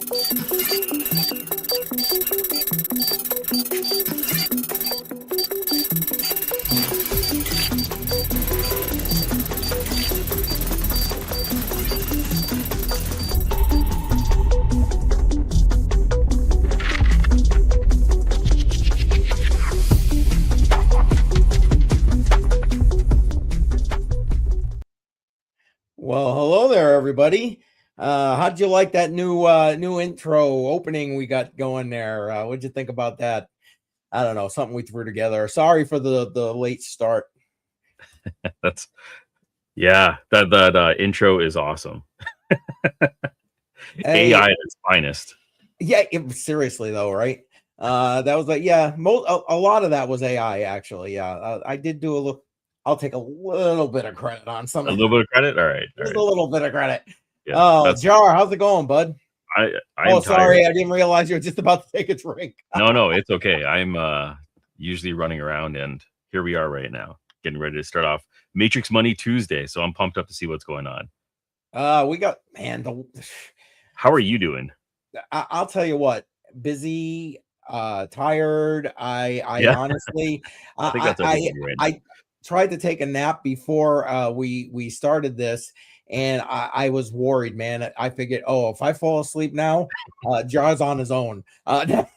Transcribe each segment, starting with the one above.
Well, hello there, everybody. How'd you like that new intro opening we got going there? What'd you think about that? I don't know, something we threw together. Sorry for the late start. That's that intro is awesome. Hey, AI at its finest. yeah, seriously though, right? That was like, yeah, a lot of that was AI actually. Yeah, I did do a little. I'll take a little bit of credit on some. A little bit of credit, all right. Just a little bit of credit. Yeah, oh, Jar, how's it going, bud? I'm sorry, tired. I didn't realize you were just about to take a drink. No, it's okay. I'm usually running around, and here we are right now, getting ready to start off Matrix Money Tuesday. So I'm pumped up to see what's going on. We got How are you doing? I'll tell you what, busy, tired. I honestly, I think that's I tried to take a nap before we started this, and I was worried, man. I figured, if I fall asleep now, Jar's on his own. That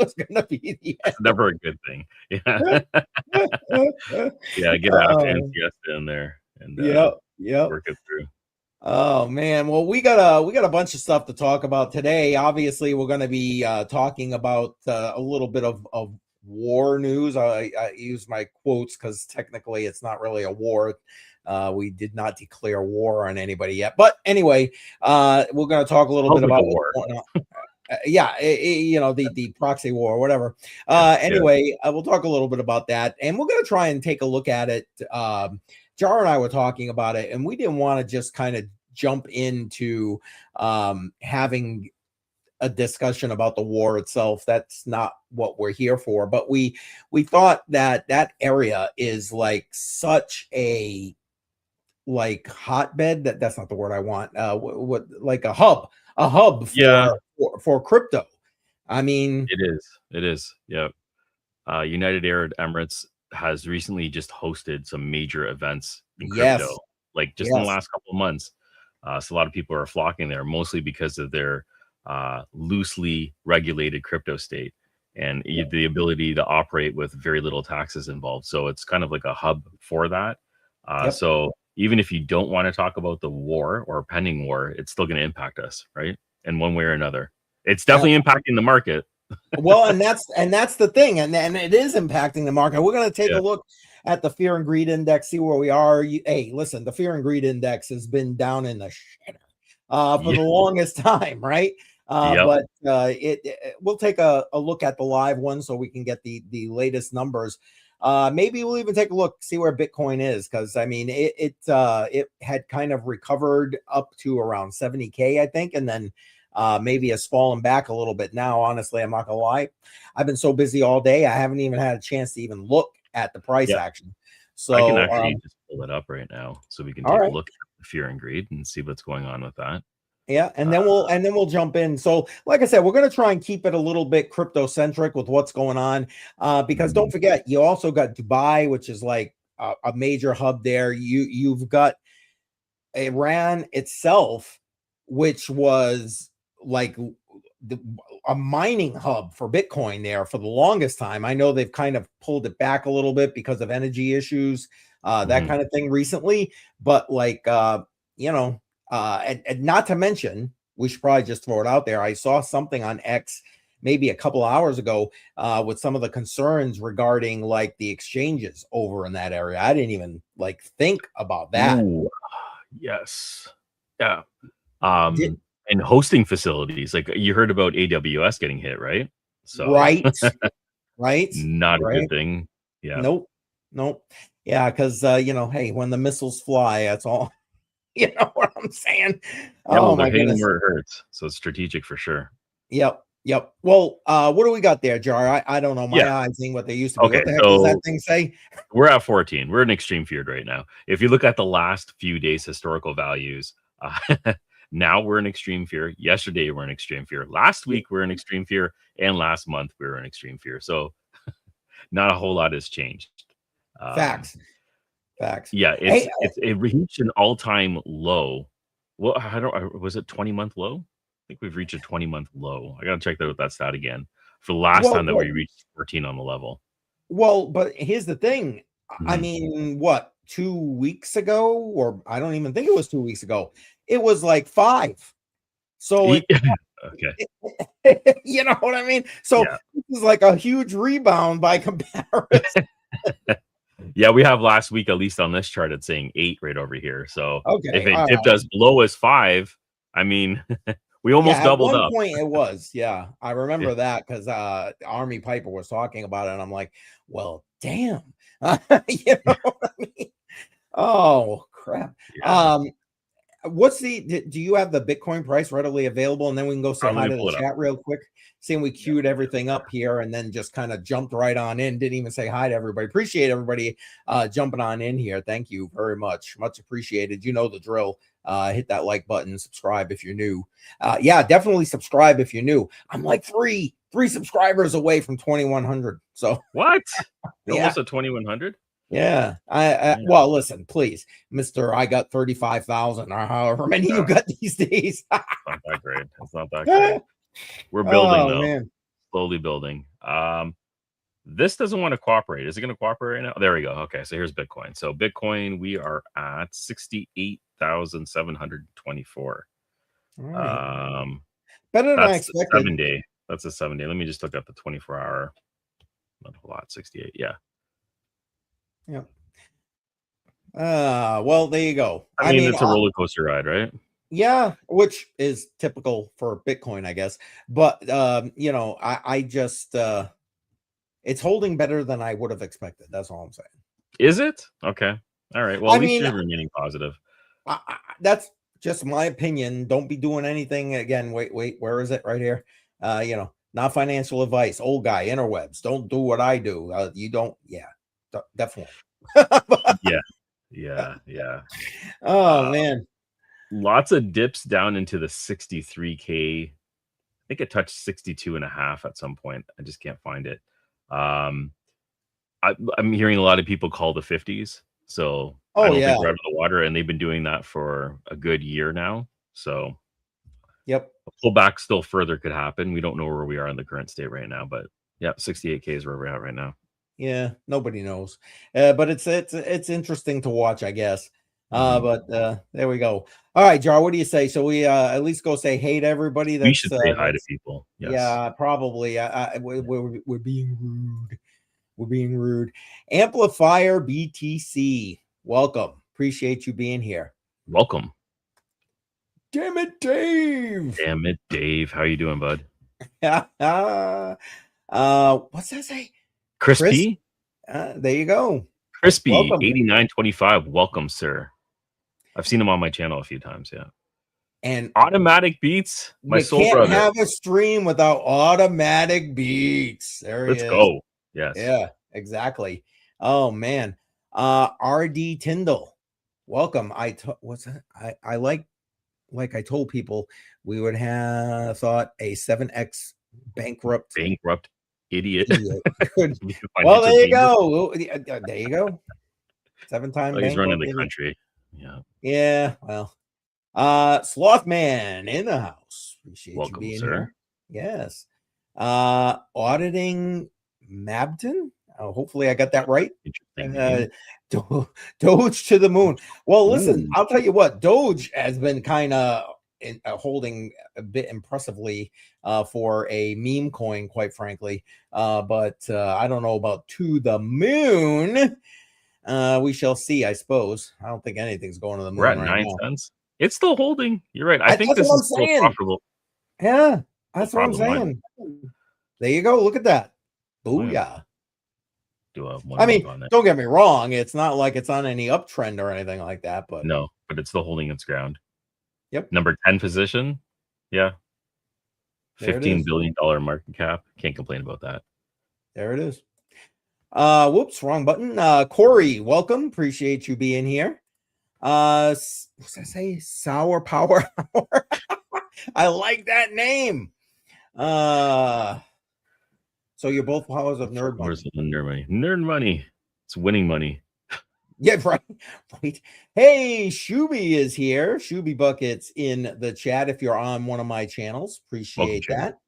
was gonna be the end. Never a good thing. Yeah, yeah. Get an afternoon siesta in there, and work it through. Oh man, well we got a bunch of stuff to talk about today. Obviously, we're going to be talking about a little bit of war news. I use my quotes because technically it's not really a war. We did not declare war on anybody yet, but anyway, we're going to talk a little bit about war. The proxy war or whatever. Anyway, we'll talk a little bit about that, and we're going to try and take a look at it. Jar and I were talking about it, and we didn't want to just kind of jump into having a discussion about the war itself. That's not what we're here for. But we thought that area is like such a hotbed. That's not the word I want. Like a hub for crypto. I mean, it is. Yeah. United Arab Emirates has recently just hosted some major events in crypto, in the last couple of months. So a lot of people are flocking there, mostly because of their loosely regulated crypto state and the ability to operate with very little taxes involved. So it's kind of like a hub for that. So even if you don't want to talk about the war or pending war, it's still going to impact us, right? In one way or another. It's definitely impacting the market. Well, and that's the thing, and it is impacting the market. We're going to take a look at the fear and greed index, see where we are. Hey, listen, the fear and greed index has been down in the shitter for the longest time, right? But we'll take a look at the live one so we can get the latest numbers. Maybe we'll even take a look, see where Bitcoin is, because I mean it had kind of recovered up to around 70K, I think, and then maybe has fallen back a little bit now. Honestly, I'm not gonna lie, I've been so busy all day, I haven't even had a chance to even look at the price action. So I can actually just pull it up right now so we can take a look at the fear and greed and see what's going on with that. Yeah, and then we'll jump in. So, like I said, we're going to try and keep it a little bit crypto centric with what's going on, because don't forget, you also got Dubai, which is like a major hub there. You've got Iran itself, which was like a mining hub for Bitcoin there for the longest time. I know they've kind of pulled it back a little bit because of energy issues, that kind of thing recently. But and not to mention, we should probably just throw it out there. I saw something on X maybe a couple hours ago with some of the concerns regarding like the exchanges over in that area. I didn't even think about that. Ooh, yes. Yeah. And hosting facilities, like you heard about AWS getting hit, right? So right. Not a good thing. Yeah. Nope. Yeah, because hey, when the missiles fly, that's all. You know what I'm saying? Oh my goodness, where it hurts. So it's strategic for sure. Yep. Well, what do we got there, Jar? I don't know. My eyes ain't what they used to be. Okay, what the heck does that thing say? We're at 14. We're in extreme fear right now. If you look at the last few days historical values, Now we're in extreme fear. Yesterday we're in extreme fear. Last week we're in extreme fear, and last month we were in extreme fear. So not a whole lot has changed. Facts. Yeah, Hey, it reached an all-time low. Well, was it 20-month low? I think we've reached a 20-month low. I gotta check that stat again for the last time that we reached 14 on the level. Well, but here's the thing. I Mhm. mean, what, 2 weeks ago, or I don't even think it was 2 weeks ago. It was like 5. So it, Okay. you know what I mean? So Yeah. this is like a huge rebound by comparison. Yeah, we have last week, at least on this chart, it's saying 8 right over here. So if Okay, it all dipped right. as low as 5, I mean, we almost Yeah, at doubled one up. point it was. Yeah, I remember Yeah. that because Army Piper was talking about it, and I'm like, well, damn. You know what I mean? Oh, crap. Yeah. What's do you have the Bitcoin price readily available? And then we can go say Let hi me to pull the it up. chat real quick. Seeing we queued everything up here and then just kind of jumped right on in. Didn't even say hi to everybody. Appreciate everybody jumping on in here. Thank you very much. Much appreciated. You know the drill. Hit that like button, subscribe if you're new. Yeah, definitely subscribe if you're new. I'm like three subscribers away from 2,100. So What? You're yeah. almost at 2,100? Yeah. Well, listen, please, Mr. I got 35,000 or however many you got these days. Not that great. It's not that great. We're building though. Man. Slowly building. This doesn't want to cooperate. Is it going to cooperate right now? There we go. Okay, so here's Bitcoin. So Bitcoin, we are at 68,724. Right. Better than I That's the expected. 7-day. That's a 7-day. Let me just look at the 24-hour. Not a lot. 68. Yeah. Yeah. Well, there you go. I mean, it's a roller coaster ride, right? Yeah, which is typical for Bitcoin, I guess. But you know, I just it's holding better than I would have expected. That's all I'm saying. Is it? Okay. All right. Well, at least you're remaining positive. That's just my opinion. Don't be doing anything again. Wait, where is it? Right here. You know, not financial advice. Old guy, interwebs. Don't do what I do. You don't. Yeah, definitely. Yeah. Oh man. Lots of dips down into the 63K. I think it touched 62.5 at some point. I just can't find it. I'm hearing a lot of people call the 50s. So I don't think we're out of the water, and they've been doing that for a good year now. So yep, a pullback still further could happen. We don't know where we are in the current state right now, but yeah, 68K is where we're at right now. Yeah, nobody knows. But it's interesting to watch, I guess. But there we go. All right, Jar, what do you say? So we at least go say hey to everybody. We should say hi to people. Yes. Yeah, probably. We're being rude. We're being rude. Amplifier BTC, welcome. Appreciate you being here. Welcome. Damn it, Dave. Damn it, Dave. How you doing, bud? What's that say? Crispy? There you go. Crispy, 8925. Welcome, sir. I've seen him on my channel a few times, yeah. And automatic beats, my soul can't brother. Have a stream without automatic beats. Let's go. Yes. Yeah, exactly. Oh man. RD Tyndall, welcome. What's that? I like I told people we would have thought a 7x bankrupt idiot. Well, there you go. There you go. 7-time he's running the country. Yeah. Well, Slothman in the house. Appreciate you being here. Yes. Auditing Mabton. Hopefully I got that right. Doge to the moon. Well, listen, I'll tell you what, Doge has been kind of holding a bit impressively for a meme coin, quite frankly. But I don't know about to the moon. We shall see, I suppose. I don't think anything's going to the moon. We're at 9 cents. It's still holding. You're right. I think this is still profitable. Yeah, that's what I'm saying. There you go. Look at that. Booyah. I mean, don't get me wrong. It's not like it's on any uptrend or anything like that, but no, but it's still holding its ground. Yep. Number 10 position. Yeah. $15 billion market cap. Can't complain about that. There it is. Whoops, wrong button. Corey, welcome. Appreciate you being here. What's I say? Sour Power Hour. I like that name. So you're both powers of nerd money. Nerd money. Nerd money. It's winning money. Yeah, right. Right. Hey, Shuby is here. Shuby Buckets in the chat. If you're on one of my channels, appreciate that.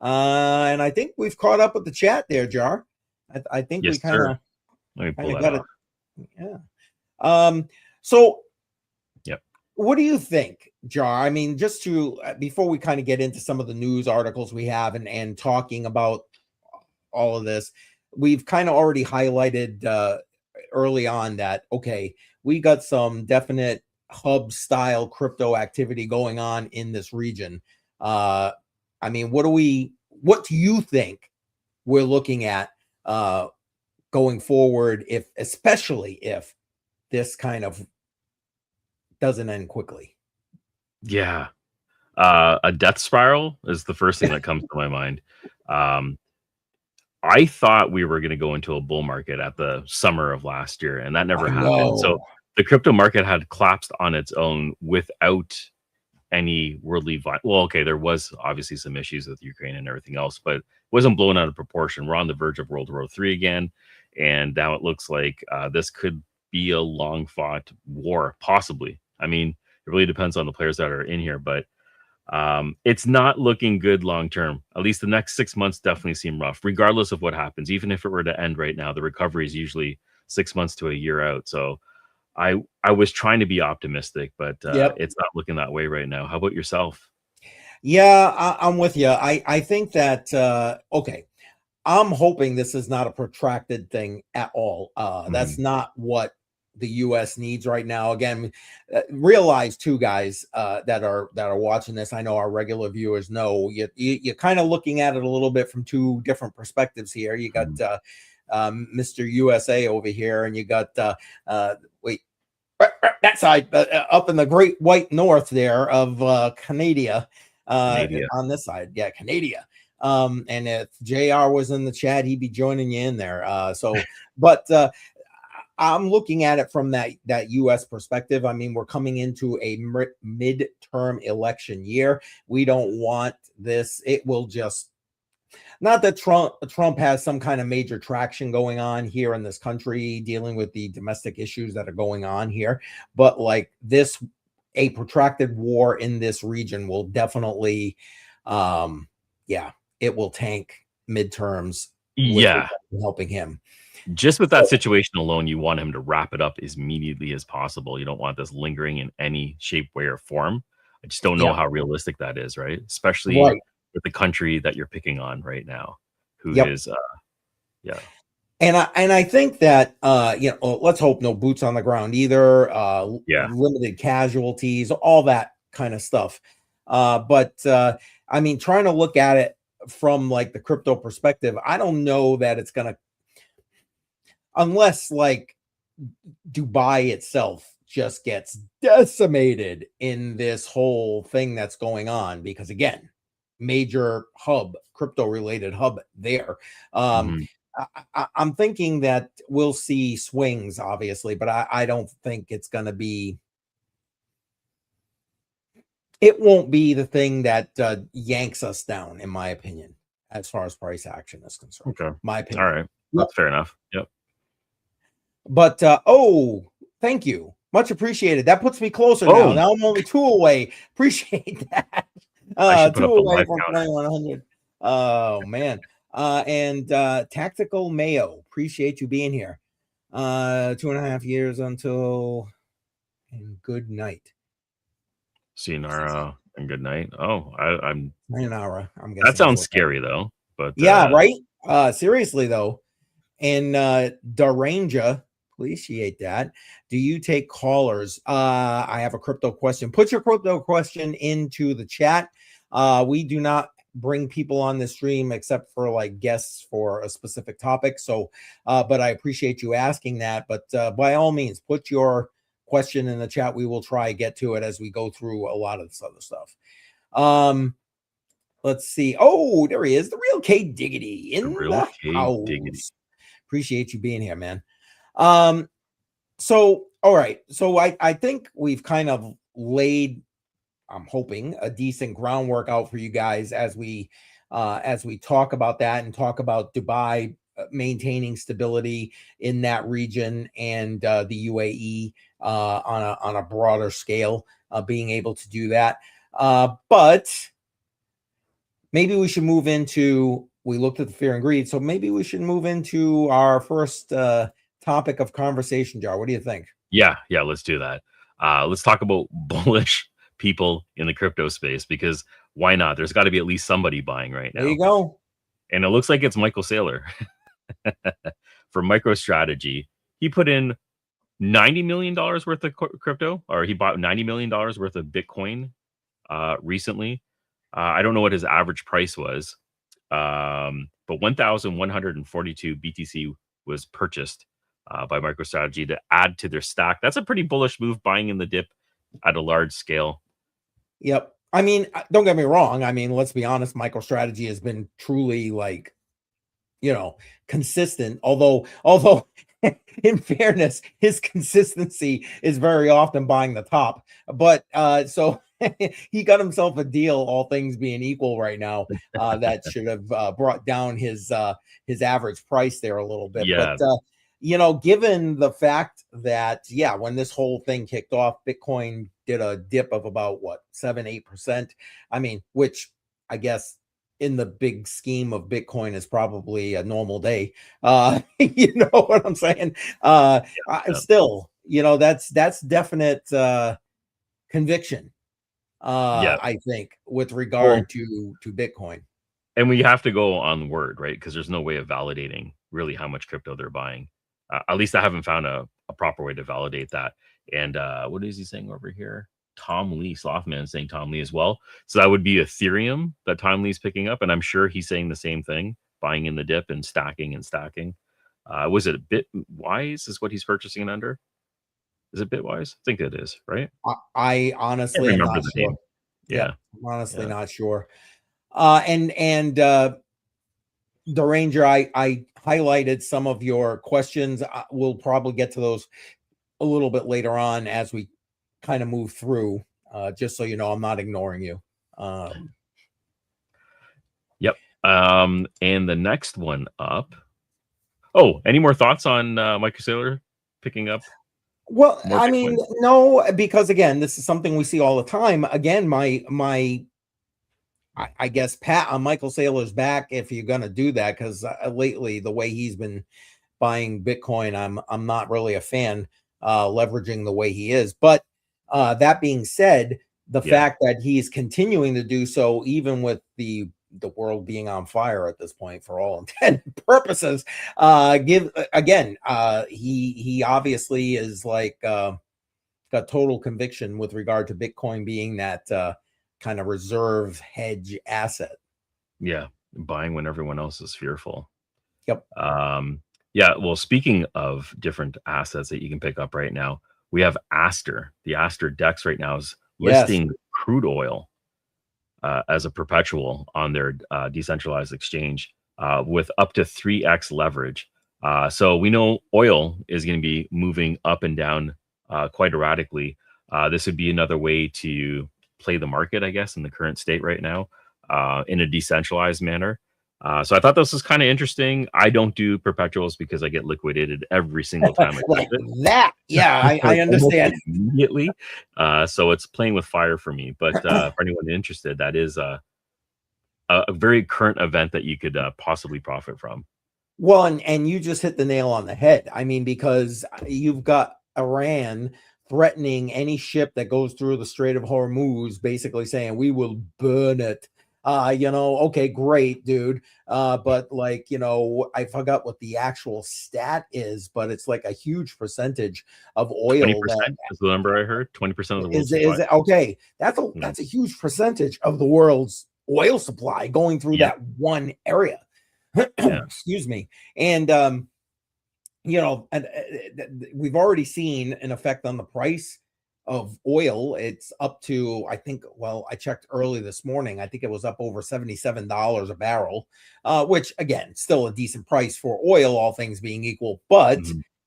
And I think we've caught up with the chat there, Jar. I think yes, we kind of got off. it. Yeah. So yep. What do you think, Jar? I mean, just to before we kind of get into some of the news articles we have and talking about all of this, we've kind of already highlighted early on that, okay, we got some definite hub style crypto activity going on in this region. I mean, what do you think we're looking at going forward, especially if this kind of doesn't end quickly? Yeah. A death spiral is the first thing that comes to my mind. I thought we were going to go into a bull market at the summer of last year, and that never happened. So the crypto market had collapsed on its own without any worldly well, okay, there was obviously some issues with Ukraine and everything else, but it wasn't blown out of proportion. We're on the verge of World War III again, and now it looks like this could be a long fought war, possibly. I mean, it really depends on the players that are in here, but it's not looking good long term. At least the next 6 months definitely seem rough, regardless of what happens. Even if it were to end right now, the recovery is usually 6 months to a year out. So I was trying to be optimistic, but it's not looking that way right now. How about yourself? Yeah, I'm with you. I think that okay, I'm hoping this is not a protracted thing at all. That's not what the U.S. needs right now. Again, realize too, guys, that are watching this. I know our regular viewers know you're kind of looking at it a little bit from two different perspectives here. You got Mr. USA over here, and you got that side up in the Great White North there of Canada. On this side, yeah, Canada. And if JR was in the chat, he'd be joining you in there. But I'm looking at it from that U.S. perspective. I mean, we're coming into a midterm election year. We don't want this. It will just, not that Trump has some kind of major traction going on here in this country, dealing with the domestic issues that are going on here, but like this, a protracted war in this region will definitely, it will tank midterms. Yeah, helping him. Just with that situation alone, you want him to wrap it up as immediately as possible. You don't want this lingering in any shape, way, or form. I just don't know how realistic that is, right? Especially with the country that you're picking on right now, who is, And I think that let's hope no boots on the ground either. Limited casualties, all that kind of stuff. But I mean, trying to look at it from like the crypto perspective, I don't know that it's gonna, unless like Dubai itself just gets decimated in this whole thing that's going on, because again, major hub, crypto related hub there. I'm thinking that we'll see swings, obviously, but I don't think it's going to be, it won't be the thing that yanks us down, in my opinion, as far as price action is concerned. Okay. My opinion. All right. That's fair enough. Yep. But, thank you. Much appreciated. That puts me closer now. Now I'm only 2 away. Appreciate that. 2 away from 2100. Oh, man. And Tactical Mayo, appreciate you being here. 2.5 years until, and good night. Sayonara and good night. Oh, I'm sayonara. I'm guessing that sounds scary though. But yeah, right. Seriously though, and Daranja, appreciate that. Do you take callers? I have a crypto question. Put your crypto question into the chat. We do not bring people on the stream except for like guests for a specific topic. So, but I appreciate you asking that. But by all means, put your question in the chat. We will try to get to it as we go through a lot of this other stuff. Let's see. Oh, there he is. The real K Diggity in the house. Appreciate you being here, man. So All right. So I think we've kind of laid, I'm hoping, a decent groundwork out for you guys as we talk about that and talk about Dubai maintaining stability in that region, and the UAE on a broader scale, being able to do that. But maybe we should move into, we looked at the fear and greed, so maybe we should move into our first topic of conversation, Jar. What do you think? Yeah, let's do that. Let's talk about bullish people in the crypto space, because why not? There's got to be at least somebody buying right There you now. go. And it looks like it's Michael Saylor for MicroStrategy. He put in $90 million worth of crypto, or he bought $90 million worth of Bitcoin recently. I don't know what his average price was, but 1,142 BTC was purchased by MicroStrategy to add to their stack. That's a pretty bullish move, buying in the dip at a large scale. Yep. I mean, don't get me wrong. I mean, let's be honest. MicroStrategy has been truly, like, consistent. Although, in fairness, his consistency is very often buying the top. But so he got himself a deal, all things being equal, right now. That should have brought down his average price there a little bit. Yeah. But given the fact that, when this whole thing kicked off, Bitcoin did a dip of about 7-8%. I mean, which I guess in the big scheme of Bitcoin is probably a normal day. You know what I'm saying? Still, that's definite conviction. I think, with regard to Bitcoin. And we have to go on word, right? Because there's no way of validating really how much crypto they're buying. At least I haven't found a proper way to validate that. And what is he saying over here? Tom Lee, Slothman, saying Tom Lee as well. So that would be Ethereum that Tom Lee's picking up. And I'm sure he's saying the same thing, buying in the dip and stacking and stacking. Was it a Bitwise is what he's purchasing it under? Is it Bitwise? I think it is, right? I honestly am not sure. Yeah. I'm honestly not sure. And the Ranger, I highlighted some of your questions. We'll probably get to those a little bit later on as we kind of move through, just so you know, I'm not ignoring you. Yep. And the next one up. Oh, any more thoughts on Michael Saylor picking up? Well, I mean, no, because again, this is something we see all the time. Again, I guess pat on Michael Saylor's back if you're going to do that, because lately the way he's been buying Bitcoin, I'm not really a fan, leveraging the way he is. But that being said, the fact that he's continuing to do so, even with the world being on fire at this point for all intent and purposes, he obviously is like got total conviction with regard to Bitcoin being that kind of reserve hedge asset. Yeah, buying when everyone else is fearful. Yep. Well, speaking of different assets that you can pick up right now, we have Aster. The Aster DEX right now is listing crude oil as a perpetual on their decentralized exchange with up to 3x leverage. So we know oil is going to be moving up and down quite erratically. This would be another way to play the market, I guess, in the current state right now, in a decentralized manner. So I thought this was kind of interesting. I don't do perpetuals because I get liquidated every single time I like touch it. That. Yeah, I understand. Immediately. So it's playing with fire for me. But for anyone interested, that is a very current event that you could possibly profit from. Well, and you just hit the nail on the head. I mean, because you've got Iran threatening any ship that goes through the Strait of Hormuz, basically saying we will burn it. Okay, great, dude. But like, I forgot what the actual stat is, but it's like a huge percentage of oil. 20% is the number I heard. 20% of the world's supply. Is it okay? That's a huge percentage of the world's oil supply going through that one area. Excuse me. And we've already seen an effect on the price of oil. It's up to, I think, I checked early this morning, I think it was up over $77 a barrel, which again, still a decent price for oil, all things being equal. But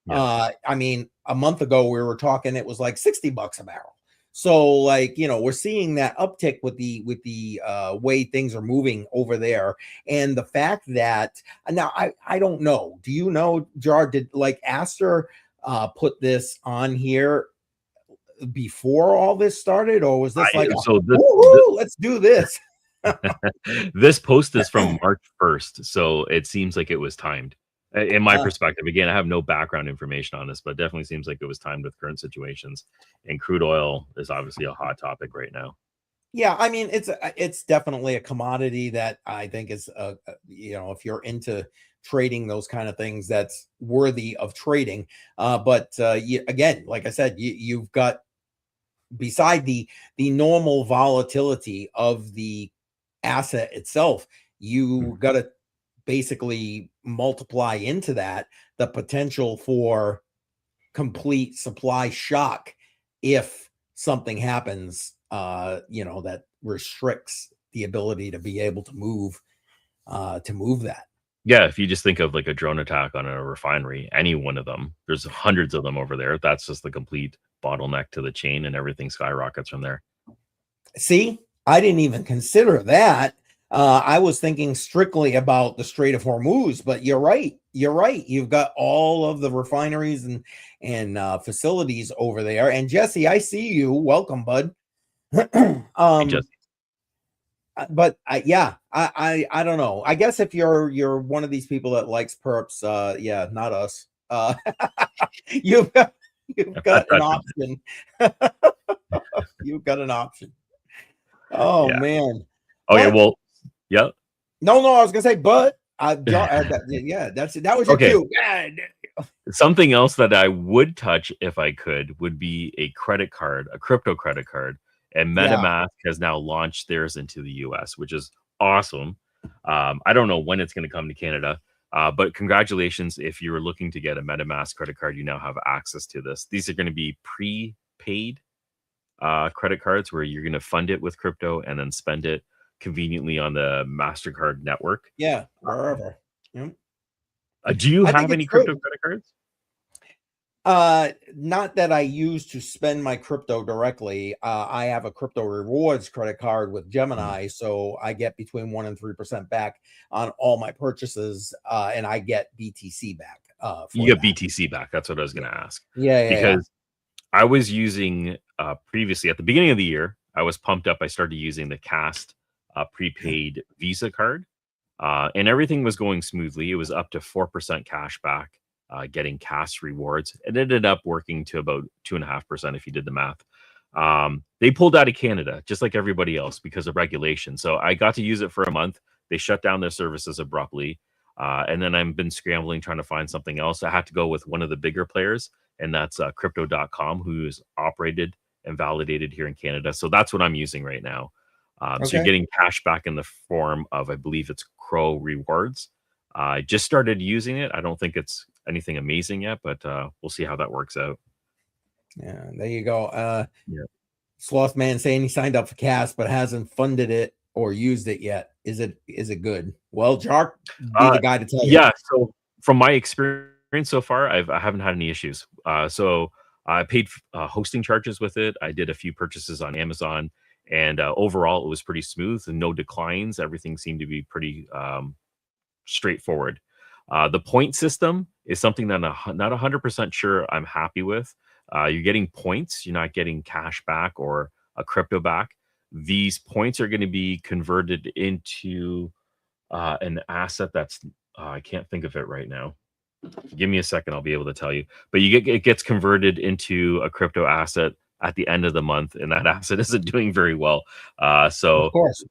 Yeah. I mean, a month ago we were talking, it was like $60 a barrel. So like, we're seeing that uptick with the way things are moving over there. And the fact that now I don't know. Do you know, Jar, did like Aster put this on here before all this started, or was this like let's do this? This post is from March 1st, so it seems like it was timed. In my perspective, again, I have no background information on this, but definitely seems like it was timed with current situations. And crude oil is obviously a hot topic right now. Yeah, I mean, it's definitely a commodity that I think is if you're into trading those kind of things, that's worthy of trading. But again, like I said, you've got, beside the normal volatility of the asset itself, you got to basically multiply into that the potential for complete supply shock if something happens that restricts the ability to be able to move that. Yeah, if you just think of like a drone attack on a refinery, any one of them, there's hundreds of them over there. That's just the complete bottleneck to the chain, and everything skyrockets from there. See, I didn't even consider that. I was thinking strictly about the Strait of Hormuz, but you're right. You're right. You've got all of the refineries and facilities over there. And Jesse, I see you. Welcome, bud. Hey, Jesse. But I don't know. I guess if you're one of these people that likes perps, not us. You've got an option. You've got an option. Oh Yeah. man. Okay, well, yeah. No, I was gonna say, but that was your cue. Yeah. Something else that I would touch if I could would be a credit card, a crypto credit card. And MetaMask has now launched theirs into the US, which is awesome. I don't know when it's going to come to Canada, but congratulations. If you're looking to get a MetaMask credit card, you now have access to this. These are going to be prepaid credit cards where you're going to fund it with crypto and then spend it conveniently on the MasterCard network. Yeah, wherever. Yep. Do you have any crypto credit cards? Not that I use to spend my crypto directly. I have a crypto rewards credit card with Gemini, so I get between 1% and 3% back on all my purchases, and I get BTC back. You get BTC back. That's what I was going to ask. Because I was using previously at the beginning of the year, I was pumped up. I started using the Cast prepaid Visa card, and everything was going smoothly. It was up to 4% cash back. Getting cash rewards. It ended up working to about 2.5% if you did the math. They pulled out of Canada, just like everybody else, because of regulation. So I got to use it for a month. They shut down their services abruptly. And then I've been scrambling, trying to find something else. I had to go with one of the bigger players, and that's crypto.com, who is operated and validated here in Canada. So that's what I'm using right now. So you're getting cash back in the form of, I believe it's Crow rewards. I just started using it. I don't think it's anything amazing yet, but we'll see how that works out. Yeah, there you go. Sloth Man saying he signed up for Cast but hasn't funded it or used it yet. Is it good? Well, Jark, be the guy to tell you. Yeah. So from my experience so far, I haven't had any issues. So I paid hosting charges with it. I did a few purchases on Amazon, and overall it was pretty smooth and no declines. Everything seemed to be pretty straightforward. The point system is something that I'm not 100% sure I'm happy with. You're getting points. You're not getting cash back or a crypto back. These points are going to be converted into an asset that's I can't think of it right now. Give me a second. I'll be able to tell you. But it gets converted into a crypto asset at the end of the month, and that asset isn't doing very well. So of course,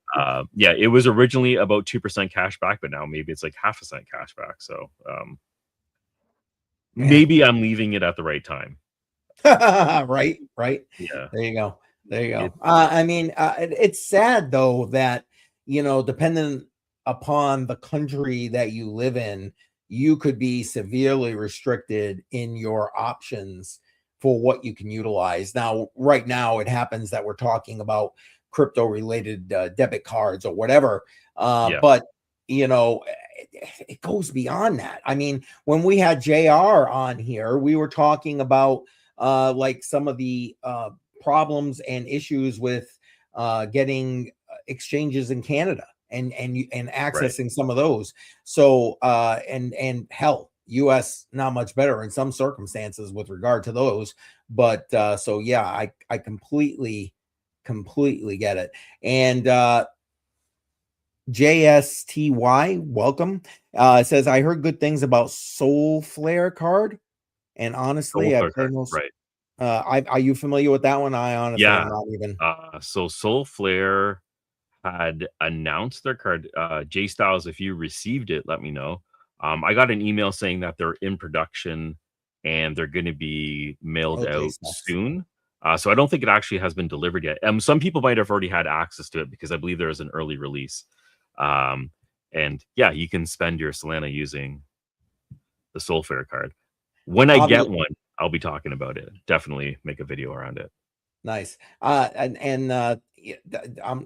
it was originally about 2% cash back, but now maybe it's like 0.5% cash back. So maybe I'm leaving it at the right time. right. Yeah. There you go. I mean, it's sad though that, depending upon the country that you live in, you could be severely restricted in your options for what you can utilize. Now, right now, it happens that we're talking about crypto related debit cards or whatever. But, it goes beyond that. I mean, when we had JR on here, we were talking about like some of the problems and issues with getting exchanges in Canada and accessing some of those. So and hell, US not much better in some circumstances with regard to those. But so yeah, I completely get it. And JSTY, welcome. Says, I heard good things about Soul Flare card. And honestly, I've heard most, right. Are you familiar with that one? I honestly am not even. So Soul Flare had announced their card. J Styles, if you received it, let me know. I got an email saying that they're in production and they're going to be mailed out soon. So I don't think it actually has been delivered yet. Some people might have already had access to it because I believe there is an early release. And yeah, you can spend your Solana using the Soul Flare card. When I get one, I'll be talking about it. Definitely make a video around it. Nice. I'm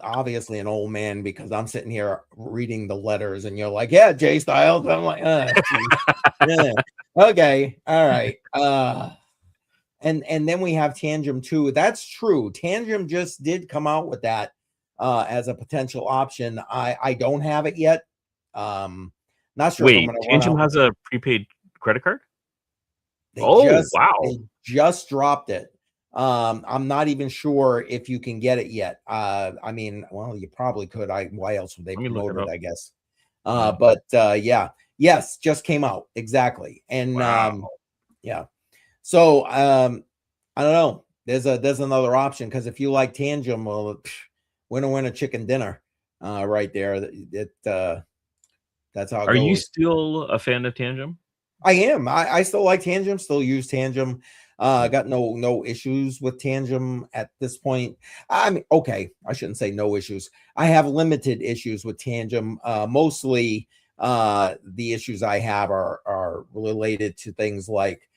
obviously an old man because I'm sitting here reading the letters and you're like, yeah, J Styles. I'm like, yeah. Okay. All right. And then we have Tangem 2. That's true. Tangem just did come out with that as a potential option. I don't have it yet. Not sure. Wait, Tangem has a prepaid credit card? Wow. They just dropped it. I'm not even sure if you can get it yet. I mean, well, you probably could. Why else would they promote it, I guess? But yeah. Yes, just came out. Exactly. And yeah. So I don't know. There's another option because if you like Tangem, well, winner chicken dinner right there. That's how it goes. Are you still a fan of Tangem? I am. I still like Tangem, still use Tangem. Got no issues with Tangem at this point. I mean, okay, I shouldn't say no issues. I have limited issues with Tangem. Mostly the issues I have are related to things like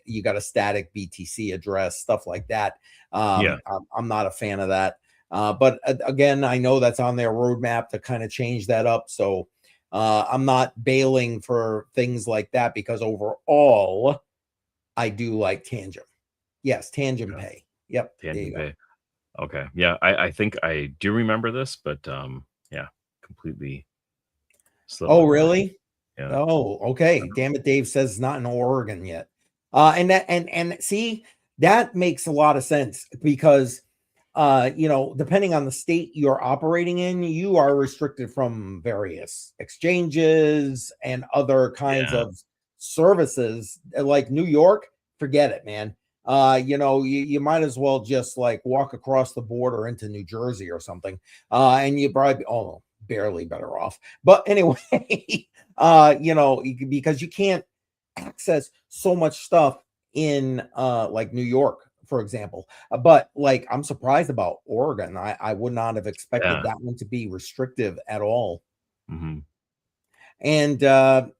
you got a static BTC address, stuff like that. I'm not a fan of that. But again, I know that's on their roadmap to kind of change that up. So I'm not bailing for things like that because overall, I do like Tangem. Yes, Tangem Pay. Yep. Tangem Pay. Okay. Yeah, I think I do remember this, but yeah, completely. Oh, really? Yeah. Oh, okay. Damn it, Dave says it's not in Oregon yet. And see, that makes a lot of sense because depending on the state you're operating in, you are restricted from various exchanges and other kinds of services. Like New York, forget it, man. You might as well just like walk across the border into New Jersey or something. And you probably barely better off. But anyway, because you can't access so much stuff in like New York, for example. But like, I'm surprised about Oregon. I would not have expected that one to be restrictive at all. And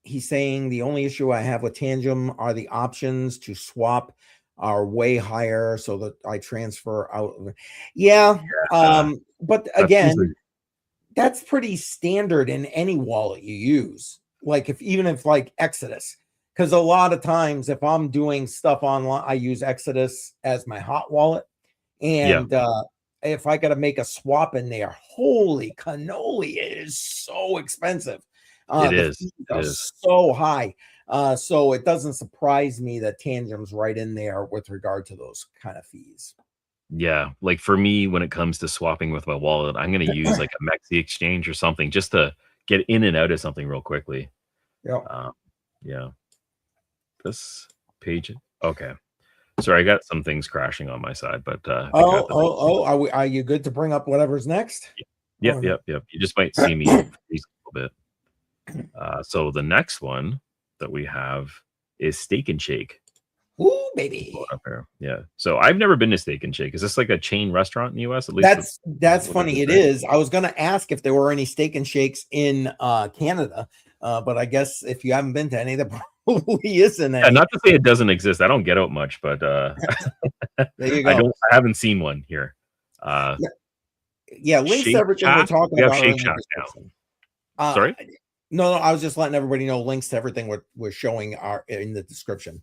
he's saying the only issue I have with Tangem are the options to swap are way higher so that I transfer out. But again, that's pretty standard in any wallet you use. Like even if like Exodus, because a lot of times if I'm doing stuff online, I use Exodus as my hot wallet. And if I got to make a swap in there, holy cannoli, it is so expensive. It is so high. So it doesn't surprise me that Tangem's right in there with regard to those kind of fees. Yeah, like for me, when it comes to swapping with my wallet, I'm going to use like a Mexi exchange or something just to get in and out of something real quickly. Yeah. This page. Okay. Sorry, I got some things crashing on my side, but are you good to bring up whatever's next? Yep. You just might see me freeze a little bit. So the next one that we have is Steak and Shake. Ooh, baby. Up here. Yeah. So I've never been to Steak and Shake. Is this like a chain restaurant in the US? At least that's funny. It is. I was gonna ask if there were any Steak and Shakes in Canada, but I guess if you haven't been to any, there probably isn't any. Not to say it doesn't exist. I don't get out much, but there you go. I haven't seen one here. Links to everything we're talking about. Shake Shack now. Sorry? No, I was just letting everybody know links to everything we're showing are in the description.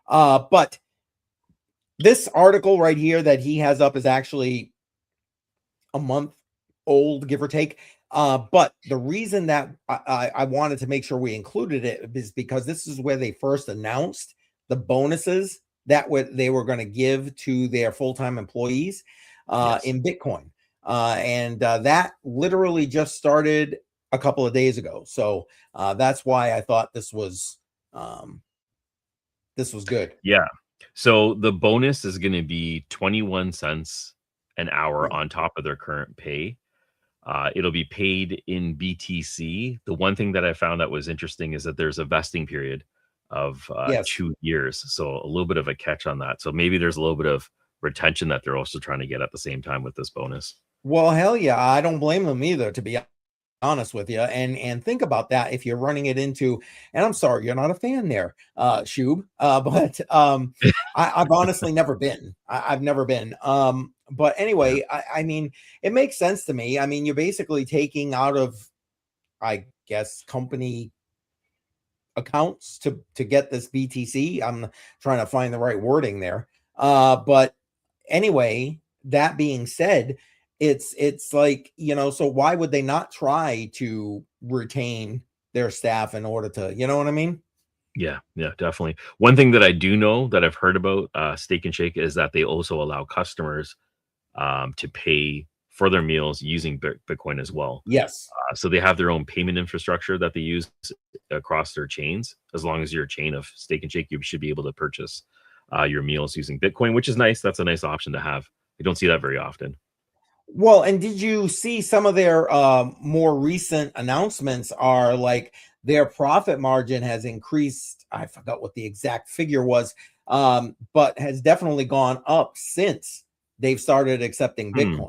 But this article right here that he has up is actually a month old, give or take. But the reason that I wanted to make sure we included it is because this is where they first announced the bonuses that they were going to give to their full-time employees in Bitcoin. And that literally just started a couple of days ago. So that's why I thought this was good. Yeah. So the bonus is going to be 21 cents an hour on top of their current pay. It'll be paid in BTC. The one thing that I found that was interesting is that there's a vesting period of 2 years. So a little bit of a catch on that. So maybe there's a little bit of retention that they're also trying to get at the same time with this bonus. Well, hell yeah. I don't blame them either, to be honest with you. And think about that if you're running it into, and I'm sorry, you're not a fan there, Shub, but I've honestly never been. I've never been. But anyway, I mean, it makes sense to me. I mean, you're basically taking out of, I guess, company accounts to get this BTC. I'm trying to find the right wording there. But anyway, that being said, it's like, you know, so why would they not try to retain their staff in order to, you know what I mean? Yeah, definitely. One thing that I do know that I've heard about Steak and Shake is that they also allow customers to pay for their meals using Bitcoin as well. Yes. So they have their own payment infrastructure that they use across their chains. As long as you're a chain of Steak and Shake, you should be able to purchase your meals using Bitcoin, which is nice. That's a nice option to have. You don't see that very often. Well, and did you see some of their more recent announcements are like their profit margin has increased? I forgot what the exact figure was, but has definitely gone up since they've started accepting Bitcoin.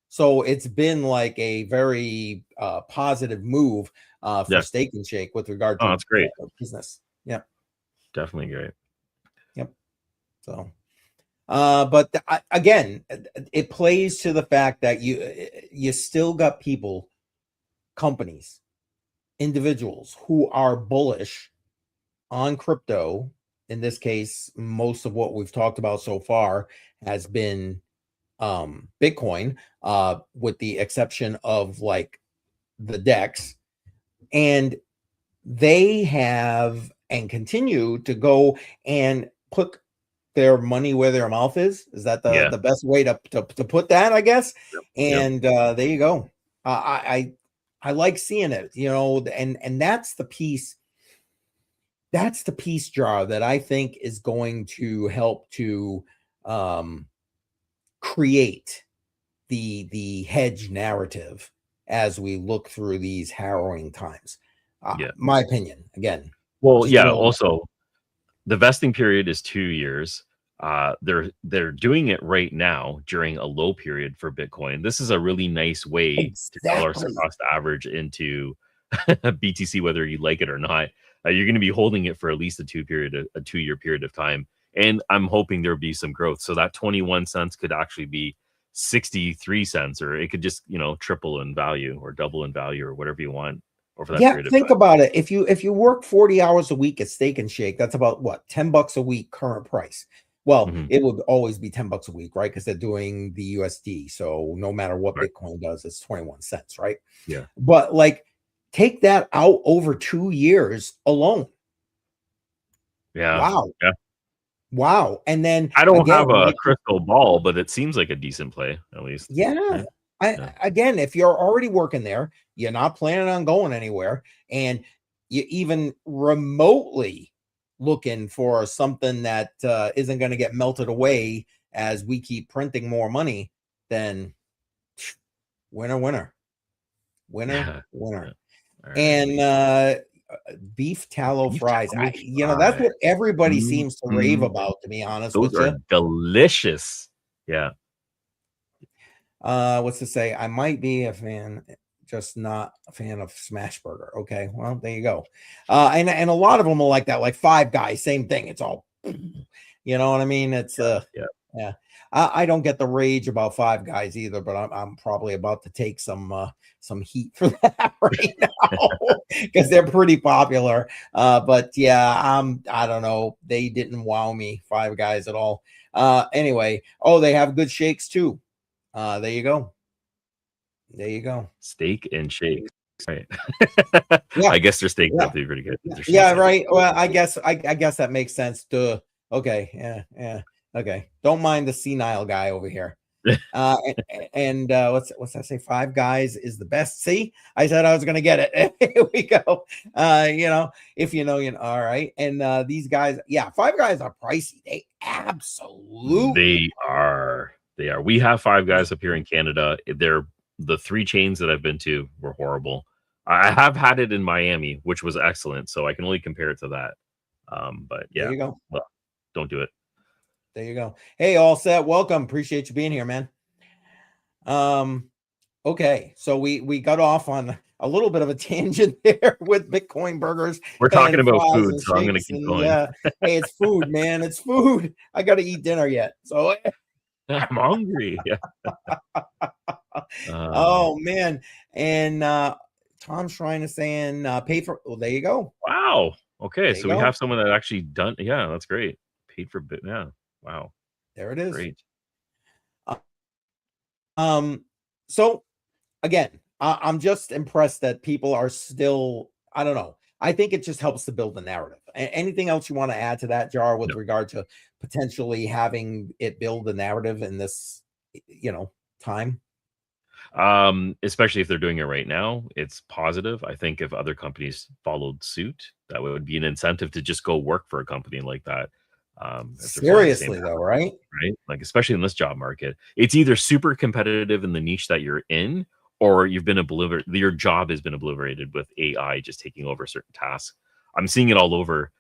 So it's been like a very positive move for Steak and Shake with regard to that's great. Business. Yeah, definitely great. Yep. So. But again, it plays to the fact that you still got people, companies, individuals who are bullish on crypto. In this case, most of what we've talked about so far has been Bitcoin, with the exception of like the DEX, and they have and continue to go and put their money where their mouth is. Is that the best way to put that, I guess? And there you go. I like seeing it, you know, and that's the piece. That's the piece, Jar, that I think is going to help to create the hedge narrative as we look through these harrowing times. My opinion, again. Well, also, the vesting period is 2 years. They're doing it right now during a low period for Bitcoin. This is a really nice way to dollar cost average into BTC, whether you like it or not. You're going to be holding it for at least a 2-year period of time. And I'm hoping there'll be some growth. So that 21 cents could actually be 63 cents, or it could just, you know, triple in value or double in value or whatever you want. Think about it. If you work 40 hours a week at Steak and Shake, that's about what, $10 a week current price. Well, it would always be $10 a week, right? Because they're doing the USD. So no matter what Bitcoin does, it's 21 cents, right? Yeah. But like, take that out over 2 years alone. Yeah. Wow. Yeah. Wow. And then I don't have a crystal ball, but it seems like a decent play, at least. Yeah. Right? Again, if you're already working there, you're not planning on going anywhere, and you even remotely looking for something that isn't going to get melted away as we keep printing more money, then winner. And beef tallow fries. You know, that's what everybody seems to rave about, to be honest with you. Those are delicious. Yeah. What's to say? I might be a fan, just not a fan of Smash Burger. Okay, well, there you go. And a lot of them are like that, like Five Guys, same thing. It's all, you know what I mean? It's Yeah. I don't get the rage about Five Guys either, but I'm probably about to take some heat for that right now because they're pretty popular. But yeah, I don't know. They didn't wow me, Five Guys, at all. Anyway, oh, they have good shakes too. There you go. There you go. Steak and shake. Right. Yeah. I guess their steaks Yeah. have to be pretty good. Yeah, right. Well, I guess that makes sense. Duh. Okay. Yeah. Okay. Don't mind the senile guy over here. And what's that say? Five Guys is the best. See, I said I was gonna get it. Here we go. If you know, you know. All right. And these guys, yeah, Five Guys are pricey. They absolutely are. They are. We have Five Guys up here in Canada. They're the 3 chains that I've been to were horrible. I have had it in Miami, which was excellent, so I can only compare it to that. But yeah, there you go. Well, don't do it. There you go. Hey, all set. Welcome. Appreciate you being here, man. Okay, so we got off on a little bit of a tangent there with Bitcoin burgers. We're talking about food, so I'm going to keep going. Yeah, hey, it's food, man. It's food. I got to eat dinner yet, so I'm hungry. Yeah. Oh man, and Tom Shrine is saying pay for. Well, there you go. Wow. Okay, so we have someone that actually done. Yeah, that's great. Paid for bit. Yeah. Wow. There it is. Great. So again, I'm just impressed that people are still, I don't know. I think it just helps to build the narrative. Anything else you want to add to that, Jar, with regard to potentially having it build the narrative in this, time? Especially if they're doing it right now, it's positive. I think if other companies followed suit, that would be an incentive to just go work for a company like that. Seriously though, right? Like, especially in this job market, it's either super competitive in the niche that you're in, or you've been obliterated. Your job has been obliterated with AI just taking over certain tasks. I'm seeing it all over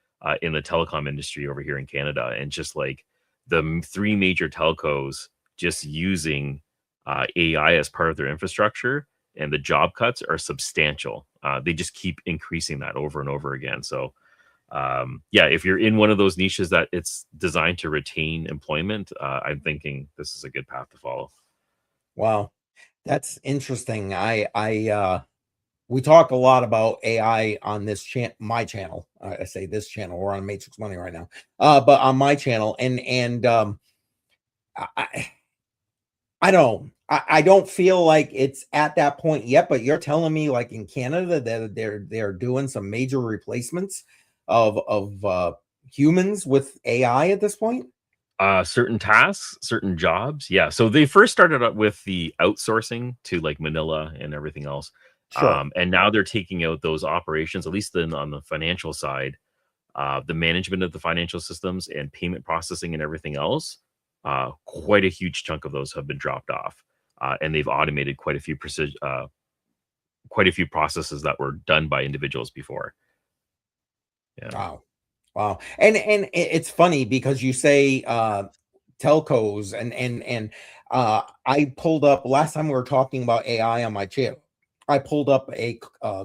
in the telecom industry over here in Canada, and just like the 3 major telcos just using AI as part of their infrastructure, and the job cuts are substantial. They just keep increasing that over and over again. So yeah, if you're in one of those niches that it's designed to retain employment, I'm thinking this is a good path to follow. Wow, that's interesting. We talk a lot about AI on this my channel. I say this channel. We're on Matrix Money right now, but on my channel, and I don't feel like it's at that point yet. But you're telling me, like in Canada, that they're doing some major replacements of humans with AI at this point? Certain tasks, certain jobs. Yeah. So they first started up with the outsourcing to like Manila and everything else. Sure. And now they're taking out those operations, at least then on the financial side, the management of the financial systems and payment processing and everything else. Quite a huge chunk of those have been dropped off. And they've automated quite a few processes that were done by individuals before. Yeah. Wow. And it's funny because you say telcos and I pulled up last time we were talking about AI on my channel. I pulled up a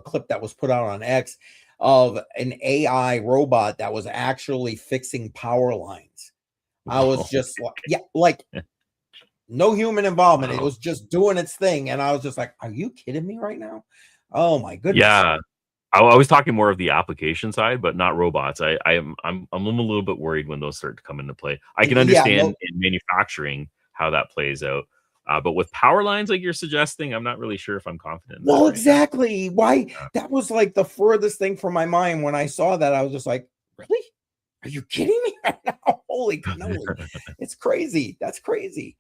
clip that was put out on X of an AI robot that was actually fixing power lines. I was just like no human involvement. It was just doing its thing, and I was just like, "Are you kidding me right now?" Oh my goodness. Yeah. I was talking more of the application side, but not robots. I'm a little bit worried when those start to come into play. I can understand in manufacturing how that plays out, but with power lines like you're suggesting, I'm not really sure if I'm confident. Well, exactly. Why? That was like the furthest thing from my mind when I saw that. I was just like, really? Are you kidding me right now? Holy cannoli. It's crazy. That's crazy,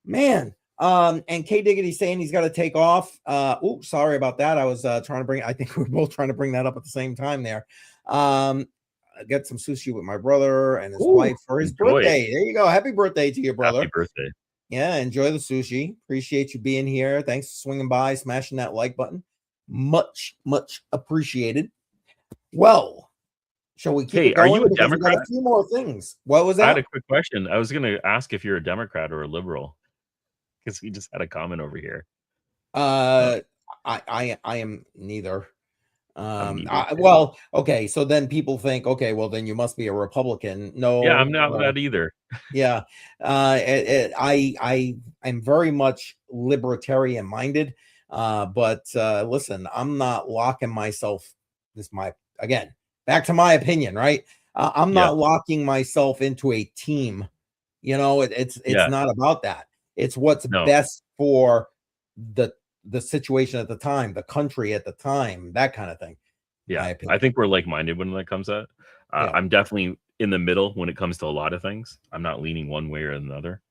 man. And K Diggity saying he's got to take off. Oh, sorry about that. I was trying to bring, I think we were both trying to bring that up at the same time there. I get some sushi with my brother and his wife for his birthday. There you go. Happy birthday to your brother. Happy birthday. Yeah, enjoy the sushi. Appreciate you being here. Thanks for swinging by, smashing that like button. Much appreciated. Well, shall we keep it going? Are you a Democrat? We got a few more things. What was that? I had a quick question. I was going to ask if you're a Democrat or a liberal, because we just had a comment over here. I am neither. Well, okay, so then people think, okay, well then you must be a Republican. No, Yeah, I'm not that either. Yeah, I'm very much libertarian minded, but listen, I'm not locking myself. This my again back to my opinion, right? I'm Yeah, not locking myself into a team. It's yeah, not about that. It's what's no, best for the the situation at the time, the country at the time, that kind of thing. yeah. My I opinion. think we're like-minded when that comes to that. Yeah. I'm definitely in the middle when it comes to a lot of things. I'm not leaning one way or another,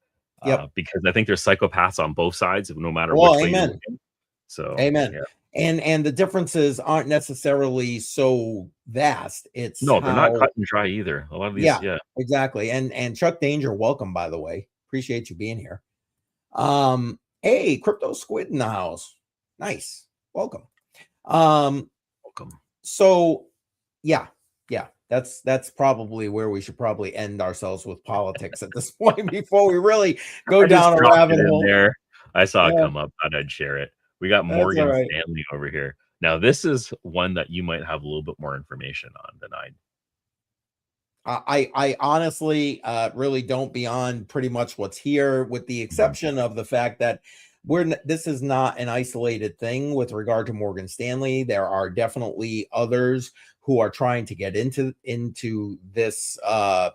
Yep. because I think there's psychopaths on both sides, no matter Well, which way you're amen. looking. So, Amen. yeah. And the differences aren't necessarily so vast. It's No, they're not how cut and dry either. A lot of these, yeah, yeah. exactly. And Chuck Danger, welcome by the way. Appreciate you being here. Hey, Crypto Squid in the house. Nice. Welcome. Um Welcome. so yeah, that's probably where we should probably end ourselves with politics at this point before we really go I just down a dropped it rabbit in hole. there. I saw it Yeah, come up. Thought I'd share it. We got that's all Morgan right. Stanley over here. Now, this is one that you might have a little bit more information on than I. I honestly really don't beyond pretty much what's here, with the exception of the fact that this is not an isolated thing with regard to Morgan Stanley. There are definitely others who are trying to get into this. I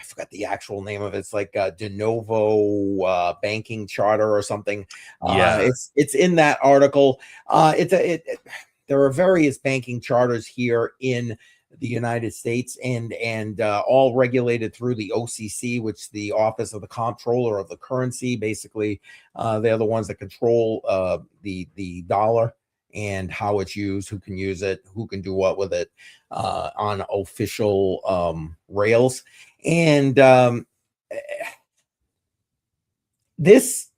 forgot the actual name of it. It's like de novo banking charter or something. Yeah, It's in that article. There are various banking charters here in the United States, and all regulated through the OCC, which the Office of the Comptroller of the Currency. Basically, they're the ones that control the dollar and how it's used, who can use it, who can do what with it on official rails. And this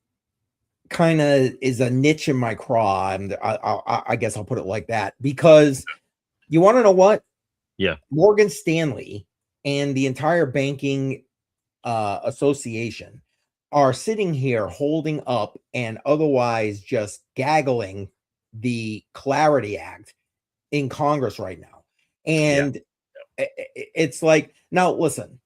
kind of is a niche in my craw, and I guess I'll put it like that, because you want to know what? yeah, Morgan Stanley and the entire banking association are sitting here holding up and otherwise just gaggling the Clarity Act in Congress right now. yeah, And it's like, now listen,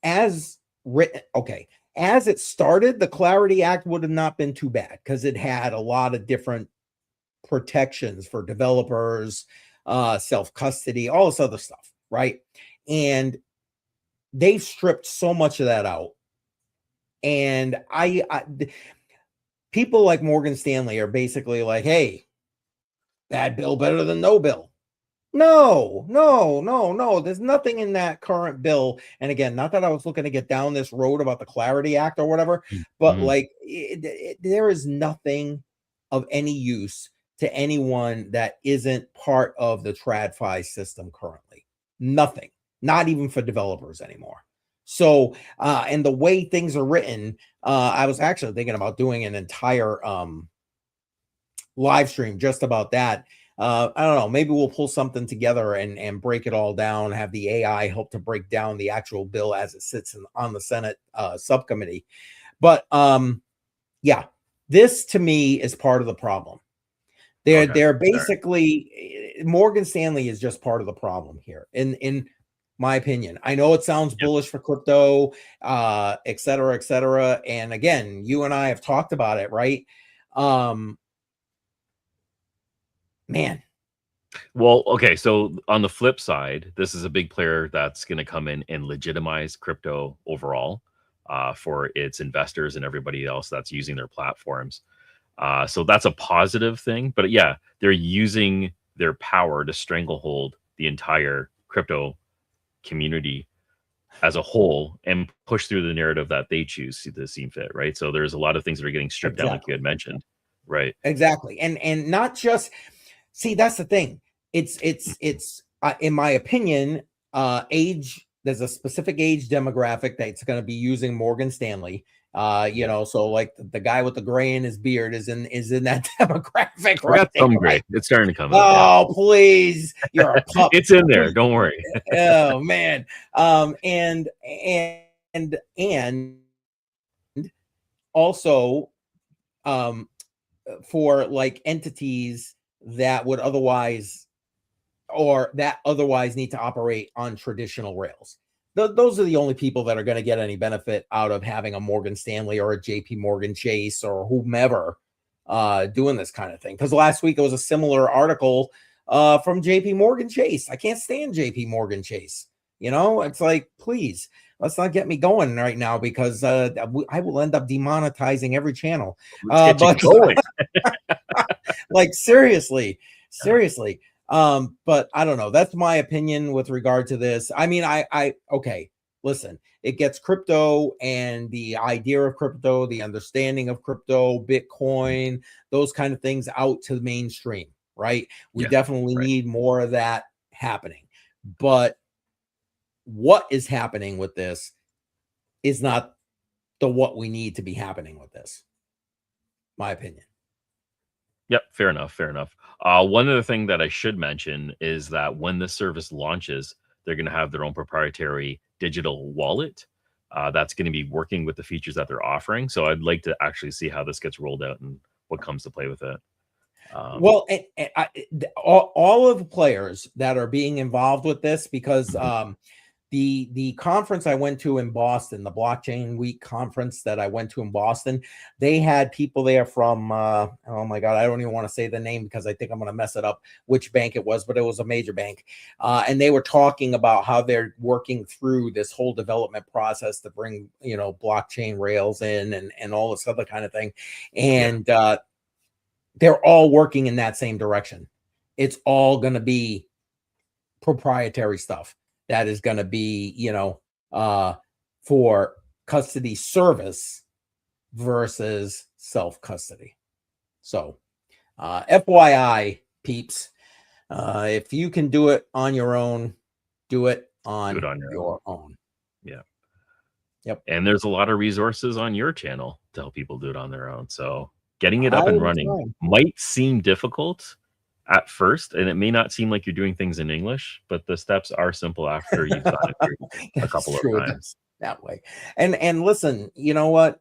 as written, okay, as it started, the Clarity Act would have not been too bad because it had a lot of different protections for developers, self-custody, all this other stuff, right? And they've stripped so much of that out. And people like Morgan Stanley are basically like, hey, bad bill better than no bill. No, no, no, no. There's nothing in that current bill. And again, not that I was looking to get down this road about the Clarity Act or whatever, but mhm, like there is nothing of any use to anyone that isn't part of the TradFi system currently. Nothing, not even for developers anymore. So, and the way things are written, I was actually thinking about doing an entire live stream just about that. I don't know, maybe we'll pull something together and break it all down, have the AI help to break down the actual bill as it sits on the Senate subcommittee. But yeah, this to me is part of the problem. okay, They're all right, basically Morgan Stanley is just part of the problem here, in my opinion. I know it sounds yep. bullish for crypto, et cetera, et cetera. And again, you and I have talked about it, right? Um, man, Well, okay, so on the flip side, this is a big player that's going to come in and legitimize crypto overall, for its investors and everybody else that's using their platforms. So that's a positive thing. But yeah, they're using their power to stranglehold the entire crypto community as a whole and push through the narrative that they choose to seem fit, right? So there's a lot of things that are getting stripped down, like you exactly. had mentioned, right? Exactly. And not just, see, that's the thing. It's in my opinion, age, there's a specific age demographic that's going to be using Morgan Stanley. Yeah, So like the guy with the gray in his beard is in that demographic I right got there, some right? gray. It's starting to come out. Yeah, Oh, please. You're a pup. it's in there. Don't worry. Oh man. And also um for like entities that would otherwise or that otherwise need to operate on traditional rails. Those are the only people that are going to get any benefit out of having a Morgan Stanley or a JP Morgan Chase or whomever doing this kind of thing. Because last week it was a similar article from JP Morgan Chase. I can't stand JP Morgan Chase. You know, it's like, please, let's not get me going right now, because I will end up demonetizing every channel. Let's get you going. Like, seriously. But I don't know. That's my opinion with regard to this. I mean, okay, listen, it gets crypto and the idea of crypto, the understanding of crypto, Bitcoin, those kind of things out to the mainstream, right? We definitely need more of that happening. But what is happening with this is not what we need to be happening with this. My opinion. Yep, fair enough. One other thing that I should mention is that when this service launches, they're going to have their own proprietary digital wallet that's going to be working with the features that they're offering. So I'd like to actually see how this gets rolled out and what comes to play with it. Well, all of the players that are being involved with this, because the conference I went to in Boston, the Blockchain Week conference that I went to in Boston, they had people there from, oh my God, I don't even want to say the name because I think I'm going to mess it up, which bank it was, but it was a major bank. And they were talking about how they're working through this whole development process to bring, you know, blockchain rails in and all this other kind of thing. And they're all working in that same direction. It's all going to be proprietary stuff that is going to be, you know, for custody service versus self-custody. So FYI, peeps, if you can do it on your own, do it on your own. Yeah. Yep. And there's a lot of resources on your channel to help people do it on their own. So getting it up and running might seem difficult at first, and it may not seem like you're doing things in English, but the steps are simple after you've done it through a couple of times that way. And listen, you know what?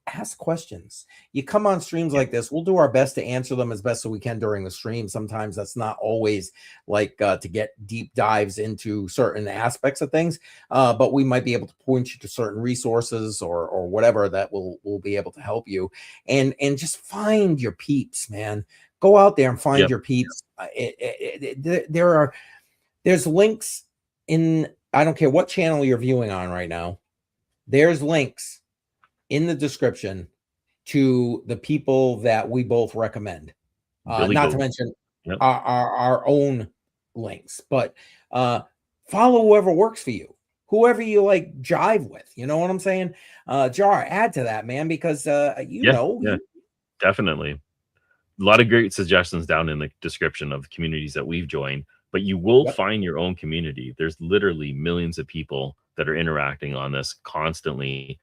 Ask questions. You come on streams like this, we'll do our best to answer them as best as we can during the stream. Sometimes that's not always like to get deep dives into certain aspects of things, but we might be able to point you to certain resources or whatever that will be able to help you. And just find your peeps, man. Go out there and find your peeps. There's links in, I don't care what channel you're viewing on right now. There's links in the description to the people that we both recommend. Not to mention our own links, but follow whoever works for you, whoever you like jive with. You know what I'm saying? Jar, add to that, man, because definitely. A lot of great suggestions down in the description of communities that we've joined, but you will find your own community. There's literally millions of people that are interacting on this constantly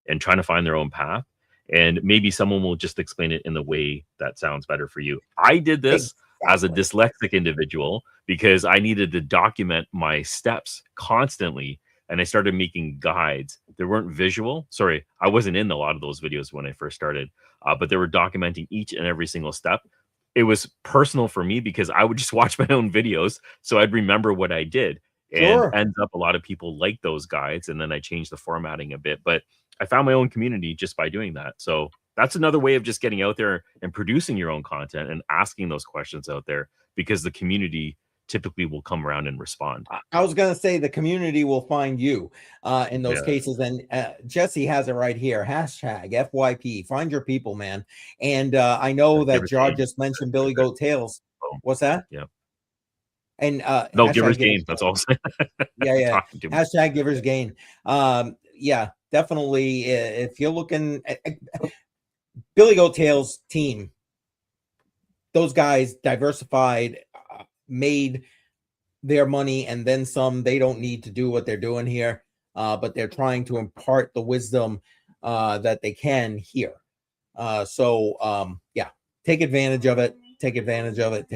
and trying to find their own path. And maybe someone will just explain it in the way that sounds better for you. I did this as a dyslexic individual because I needed to document my steps constantly. And I started making guides. They weren't visual. Sorry, I wasn't in a lot of those videos when I first started, but they were documenting each and every single step. It was personal for me because I would just watch my own videos, so I'd remember what I did. And ends up a lot of people like those guides, and then I changed the formatting a bit. But I found my own community just by doing that. So that's another way of just getting out there and producing your own content and asking those questions out there, because the community typically will come around and respond. I was going to say the community will find you in those cases. And Jesse has it right here. Hashtag FYP. Find your people, man. And I know that Jar just mentioned Billy Goat Tales. What's that? Yeah. And no, givers gain. That's all. Yeah. Hashtag givers gain. Yeah, definitely. If you're looking at Billy Goat Tales team, those guys diversified, made their money and then some. They don't need to do what they're doing here, but they're trying to impart the wisdom that they can here. So take advantage of it. Take advantage of it.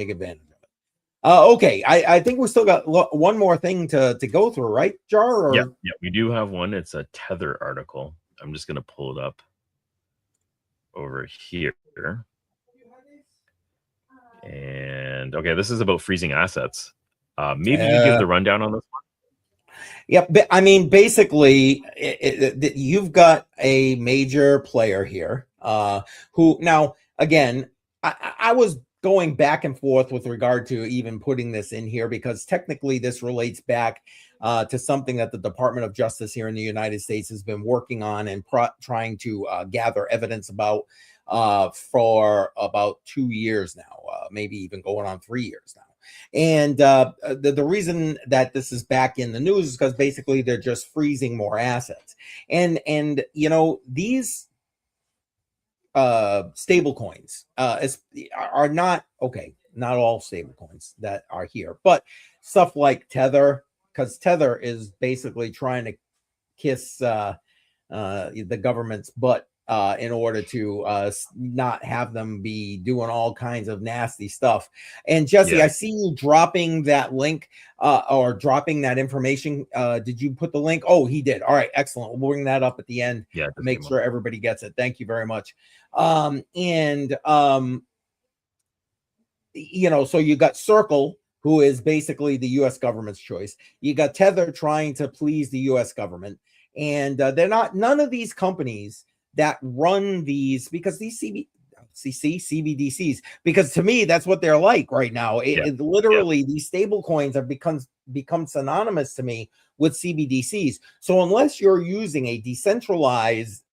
Okay, I think we still got one more thing to go through, right, Jar? Yeah, we do have one. It's a Tether article. I'm just going to pull it up over here. And okay, this is about freezing assets. Maybe you give the rundown on this one. Yeah, I mean, basically, you've got a major player here who now, again, I was going back and forth with regard to even putting this in here because technically this relates back to something that the Department of Justice here in the United States has been working on and trying to gather evidence about for about 2 years now, maybe even going on 3 years now. And the reason that this is back in the news is because basically they're just freezing more assets. And you know, these stable coins are not okay, not all stable coins that are here, but stuff like Tether, because Tether is basically trying to kiss the government's butt in order to not have them be doing all kinds of nasty stuff. And Jesse, I see you dropping that link or dropping that information. Did you put the link? Oh, he did. All right, excellent. We'll bring that up at the end. Yeah, to make sure everybody gets it. Thank you very much. You know, so you got Circle, who is basically the U.S. government's choice. You got Tether trying to please the U.S. government. And they're not, none of these companies that run these, because these CBDCs, because to me, that's what they're like right now. It literally, these stable coins have become synonymous to me with CBDCs. So unless you're using a decentralized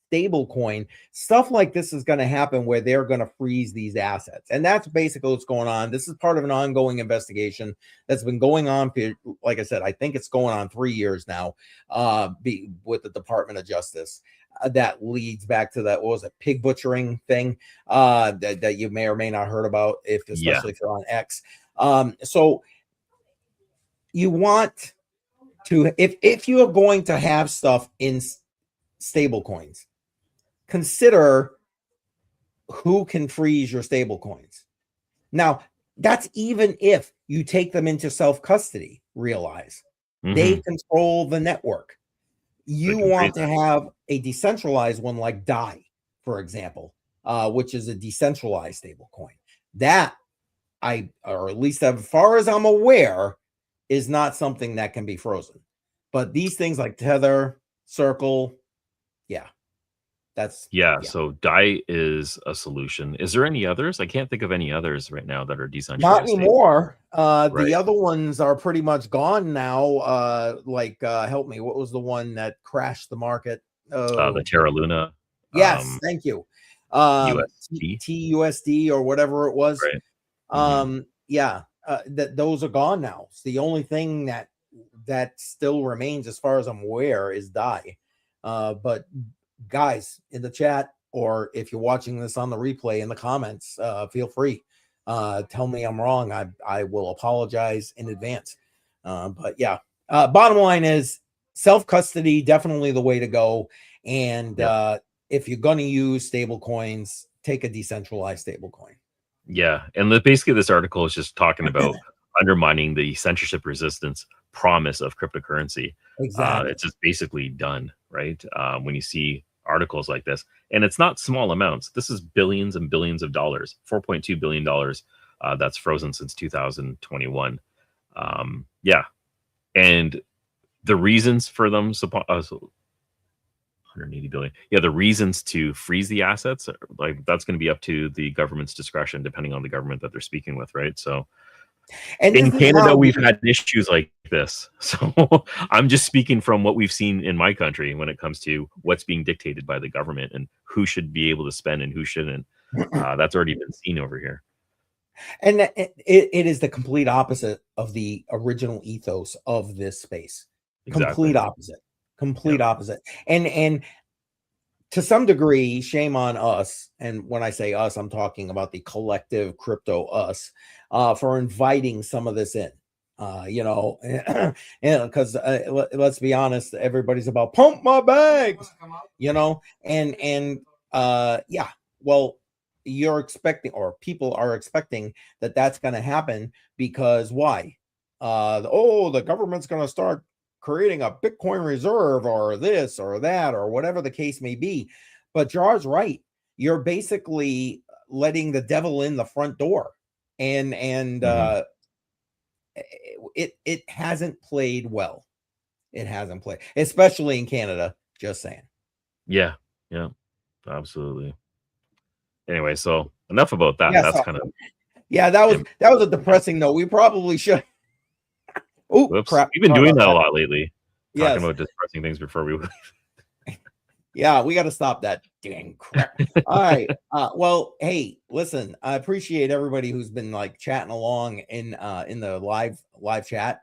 stable coin, stuff like this is going to happen where they're going to freeze these assets. And that's basically what's going on. This is part of an ongoing investigation that's been going on for, like I said, I think it's going on 3 years now with the Department of Justice. That leads back to that, what was it, pig butchering thing that you may or may not heard about, especially if you're on X. So you want to, if you are going to have stuff in stable coins, consider who can freeze your stable coins. Now, that's even if you take them into self-custody, realize they control the network. You want to have a decentralized one like DAI, for example, which is a decentralized stable coin. That or at least as far as I'm aware, is not something that can be frozen. But these things like Tether, Circle, so DAI is a solution. Is there any others? I can't think of any others right now that are decentralized. Not anymore. The other ones are pretty much gone now. Help me. What was the one that crashed the market? The Terra Luna. Yes, thank you. TUSD or whatever it was. Right. Those are gone now. It's the only thing that still remains, as far as I'm aware, is DAI. But guys in the chat, or if you're watching this on the replay in the comments, feel free. Tell me I'm wrong. I will apologize in advance. Bottom line is self-custody, definitely the way to go. And if you're going to use stable coins, take a decentralized stable coin. Yeah. And basically this article is just talking about undermining the censorship resistance promise of cryptocurrency. Exactly. It's just basically done, right? When you see articles like this, and it's not small amounts. This is billions and billions of dollars, $4.2 billion that's frozen since 2021. And the reasons for them, 180 billion. The reasons to freeze the assets, that's going to be up to the government's discretion, depending on the government that they're speaking with, right? So and in Canada, we've had issues like this. So I'm just speaking from what we've seen in my country when it comes to what's being dictated by the government and who should be able to spend and who shouldn't. That's already been seen over here. And it is the complete opposite of the original ethos of this space. Complete opposite. Opposite. And to some degree, shame on us. And when I say us, I'm talking about the collective crypto us for inviting some of this in. Because let's be honest, everybody's about pump my bags, well, you're expecting, or people are expecting, that that's going to happen because why? The government's going to start creating a Bitcoin reserve or this or that or whatever the case may be. But Jar's right. You're basically letting the devil in the front door. And it hasn't played well. It hasn't played, especially in Canada. Just saying. Yeah, yeah, absolutely. Anyway, so enough about that. Yeah, That's so, kind of yeah, that was a depressing note. We probably should. Oh, whoops. crap. We've been Sorry doing about that a that. lot lately, talking Yes. about depressing things before we Yeah, we got to stop that dang crap. All right. Well, hey, listen, I appreciate everybody who's been like chatting along in the live chat.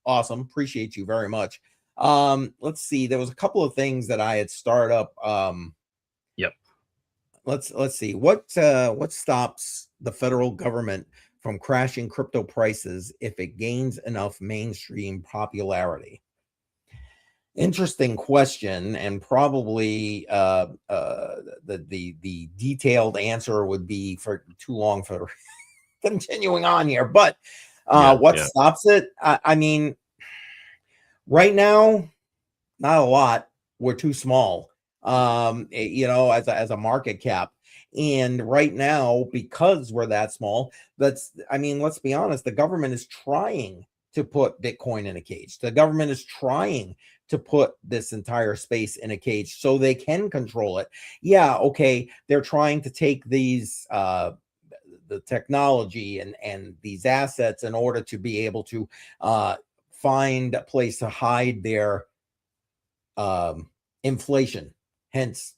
Awesome. Appreciate you very much. Let's see. There was a couple of things that I had started up. Yep. Let's see. What stops the federal government from crashing crypto prices if it gains enough mainstream popularity? Interesting question, and probably the detailed answer would be for too long for continuing on here. But what stops it? I mean, right now, not a lot. We're too small, as a market cap. And right now, because we're that small, let's be honest, the government is trying to put Bitcoin in a cage. The government is trying to put this entire space in a cage so they can control it. Yeah, okay, they're trying to take these the technology and these assets in order to be able to find a place to hide their inflation, hence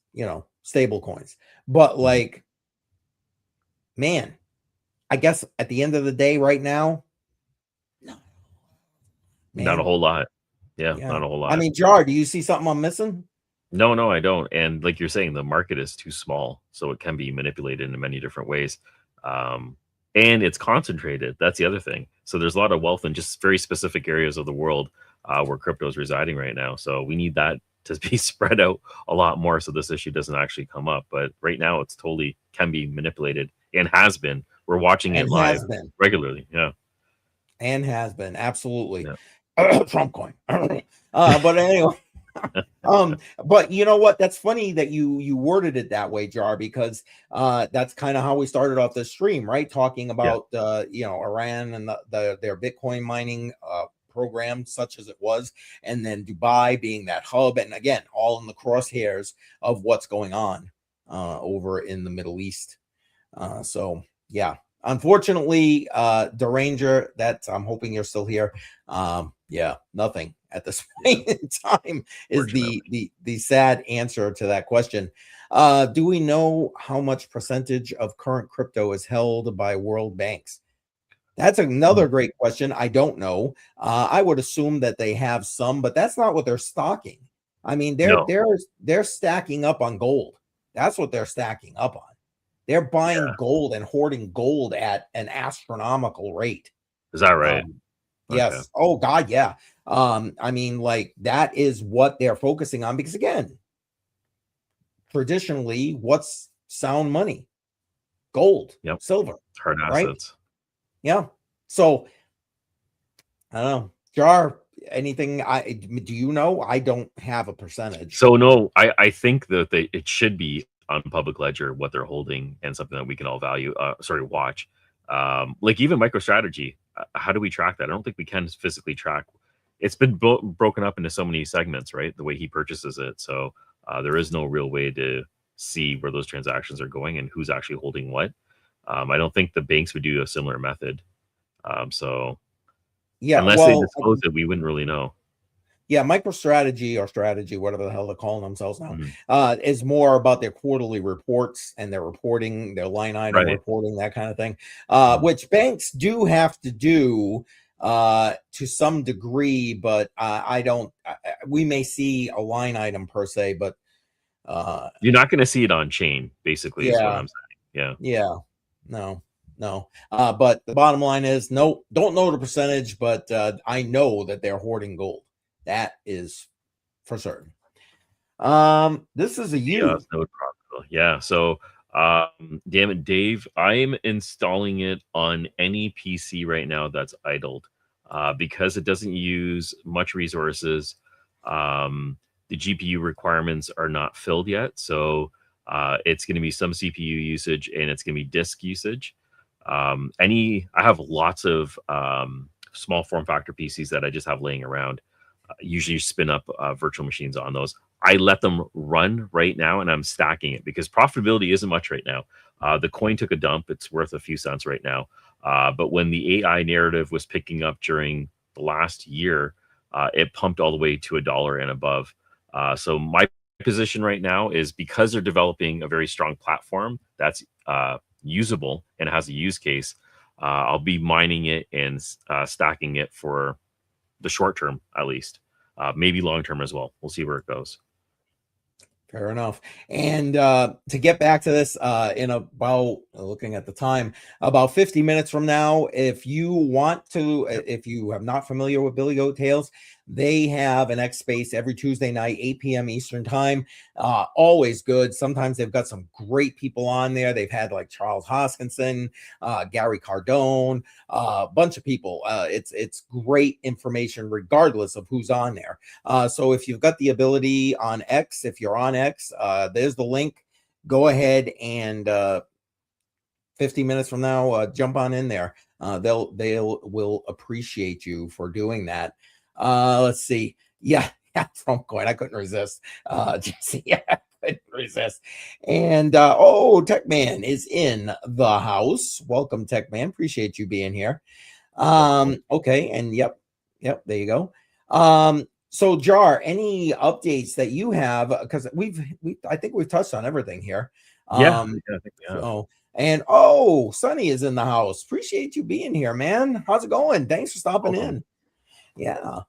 stable coins. But like, man, I guess at the end of the day right now, no, not a whole lot. Yeah, not a whole lot. I mean, Jar, do you see something I'm missing? No, I don't. And like you're saying, the market is too small, so it can be manipulated in many different ways. And it's concentrated. That's the other thing. So there's a lot of wealth in just very specific areas of the world where crypto is residing right now. So we need that to be spread out a lot more so this issue doesn't actually come up. But right now, it's totally can be manipulated and has been. We're watching it live regularly. Yeah. And has been. Absolutely. Yeah. Trump coin. But anyway. But you know what? That's funny that you worded it that way, Jar, because that's kind of how we started off the stream, right? Talking about Iran and their Bitcoin mining program, such as it was, and then Dubai being that hub, and again, all in the crosshairs of what's going on over in the Middle East. So yeah. Unfortunately, Deranger, I'm hoping you're still here. Yeah, nothing at this point in time is the sad answer to that question. Do we know how much percentage of current crypto is held by world banks? That's another great question. I don't know. I would assume that they have some, but that's not what they're stocking. I mean, they're stacking up on gold. That's what they're stacking up on. They're buying gold and hoarding gold at an astronomical rate. Is that right? Yes. Okay. Oh God, yeah. I mean, like that is what they're focusing on because again, traditionally, what's sound money? Gold, silver, hard assets. Right? Yeah. So I don't know. Jar, anything do you know? I don't have a percentage. So no, I think that it should be on public ledger what they're holding and something that we can all value watch. Like even MicroStrategy, how do we track that? I don't think we can physically track. It's been broken up into so many segments, right? The way he purchases it. So there is no real way to see where those transactions are going and who's actually holding what. I don't think the banks would do a similar method. So yeah, unless they disclose it, we wouldn't really know. Yeah, MicroStrategy or Strategy, whatever the hell they're calling themselves now, is more about their quarterly reports and their reporting, their line item reporting, that kind of thing, which banks do have to do to some degree, but I don't. We may see a line item per se, but you're not going to see it on chain. Basically, is what I'm saying. Yeah. No. But the bottom line is, no, don't know the percentage, but I know that they're hoarding gold. That is for certain. This is a node protocol. Yeah. So, damn it, Dave, I'm installing it on any PC right now that's idled because it doesn't use much resources. The GPU requirements are not filled yet. So it's going to be some CPU usage and it's going to be disk usage. I have lots of small form factor PCs that I just have laying around. Usually spin up virtual machines on those. I let them run right now, and I'm stacking it because profitability isn't much right now. The coin took a dump. It's worth a few cents right now. But when the AI narrative was picking up during the last year, it pumped all the way to $1 and above. So my position right now is because they're developing a very strong platform that's usable and has a use case, I'll be mining it and stacking it for the short term, at least, maybe long term as well. We'll see where it goes. Fair enough. And to get back to this, in about, looking at the time, about 50 minutes from now, if you want to, if you are not familiar with Billy Goat Tales, they have an X Space every Tuesday night, 8 p.m. Eastern time. Always good. Sometimes they've got some great people on there. They've had like Charles Hoskinson, Gary Cardone, a bunch of people. It's great information regardless of who's on there. So if you've got the ability on X, if you're on X, there's the link. Go ahead and 50 minutes from now, jump on in there. Will appreciate you for doing that. Let's see. Yeah, Trump coin. I couldn't resist. Jesse, yeah, I couldn't resist. And Tech Man is in the house. Welcome, Tech Man. Appreciate you being here. Okay, and yep, there you go. So Jar, any updates that you have? Because I think we've touched on everything here. I think we have. So, and Sonny is in the house. Appreciate you being here, man. How's it going? Thanks for stopping in. Yeah.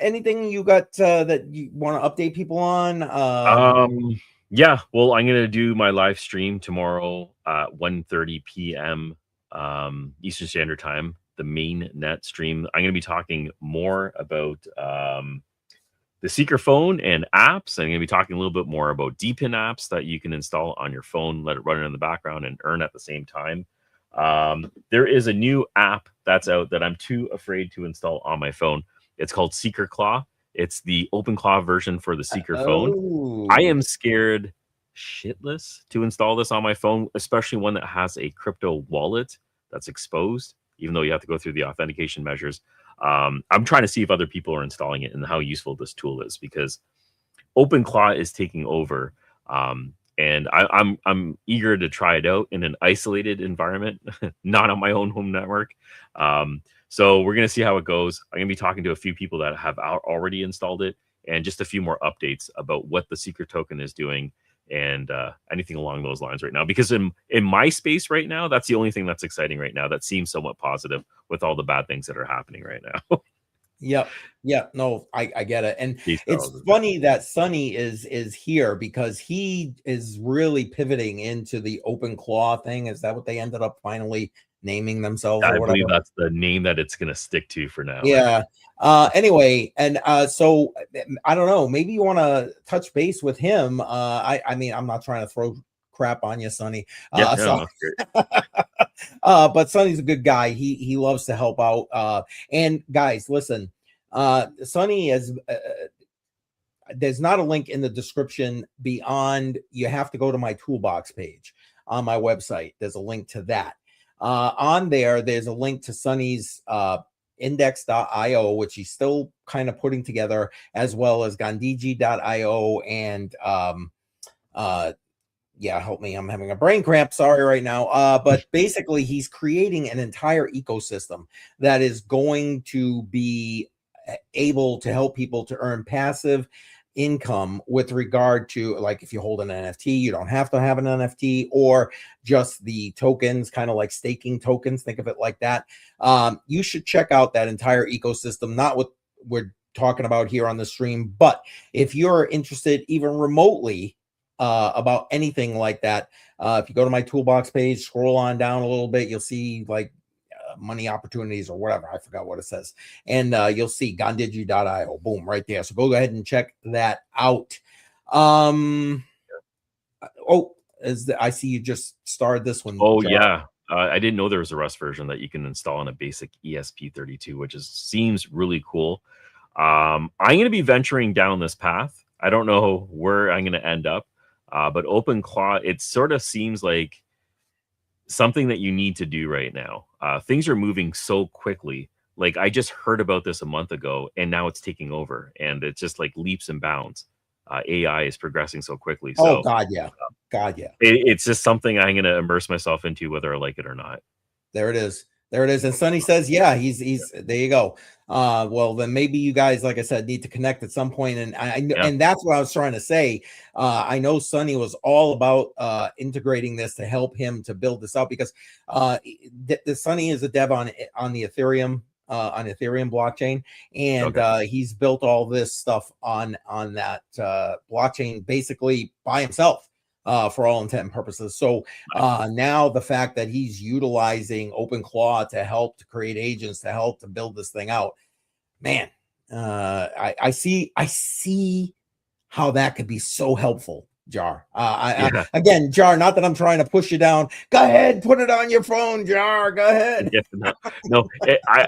Anything you got that you want to update people on? Yeah. Well, I'm gonna do my live stream tomorrow at 1:30 p.m. Eastern Standard Time. The main net stream. I'm going to be talking more about the Seeker phone and apps. I'm going to be talking a little bit more about DPIN apps that you can install on your phone, let it run in the background, and earn at the same time. There is a new app that's out that I'm too afraid to install on my phone. It's called Seeker Claw. It's the OpenClaw version for the Seeker phone. I am scared shitless to install this on my phone, especially one that has a crypto wallet that's exposed, even though you have to go through the authentication measures. I'm trying to see if other people are installing it and how useful this tool is, because OpenClaw is taking over. And I'm eager to try it out in an isolated environment, not on my own home network. So we're going to see how it goes. I'm going to be talking to a few people that have already installed it, and just a few more updates about what the Seeker token is doing and anything along those lines right now. Because in my space right now, that's the only thing that's exciting right now that seems somewhat positive with all the bad things that are happening right now. Yep. Yeah. No, I get it. And it's funny that Sonny is here because he is really pivoting into the OpenClaw thing. Is that what they ended up finally naming themselves? I believe that's the name that it's going to stick to for now. Yeah. Anyway, and so I don't know, maybe you want to touch base with him. I mean, I'm not trying to throw crap on you, Sonny. But Sonny's a good guy. He loves to help out. And guys, listen, Sonny is there's not a link in the description beyond. You have to go to my toolbox page on my website. There's a link to that. On there's a link to Sonny's index.io, which he's still kind of putting together, as well as gandiji.io and yeah, help me, I'm having a brain cramp, sorry right now. But basically he's creating an entire ecosystem that is going to be able to help people to earn passive income with regard to, like, if you hold an NFT, you don't have to have an NFT, or just the tokens, kind of like staking tokens, think of it like that. You should check out that entire ecosystem, not what we're talking about here on the stream, but if you're interested even remotely about anything like that, if you go to my toolbox page, scroll on down a little bit, you'll see like money opportunities or whatever. I forgot what it says. And you'll see gandiji.io. Boom, right there. So go ahead and check that out. I see you just started this one. Oh, Jar. Yeah. I didn't know there was a Rust version that you can install on a basic ESP32, which seems really cool. I'm going to be venturing down this path. I don't know where I'm going to end up, but OpenClaw, it sort of seems like something that you need to do right now. things are moving so quickly. Like I just heard about this a month ago, and now it's taking over, and it's just like leaps and bounds. AI is progressing so quickly, Oh so God, yeah, God, yeah. it's just something I'm going to immerse myself into, whether I like it or not. There it is. There it is. And Sonny says, yeah, he's there you go. Well, then maybe you guys, like I said, need to connect at some point. And and that's what I was trying to say. I know Sonny was all about integrating this to help him to build this out, because the Sonny is a dev on the Ethereum blockchain, and he's built all this stuff on that blockchain basically by himself. For all intent and purposes. So now the fact that he's utilizing OpenClaw to help to create agents to help to build this thing out, man, I see how that could be so helpful, Jar. Again, Jar, not that I'm trying to push you down. Go ahead, put it on your phone, Jar. Go ahead. No,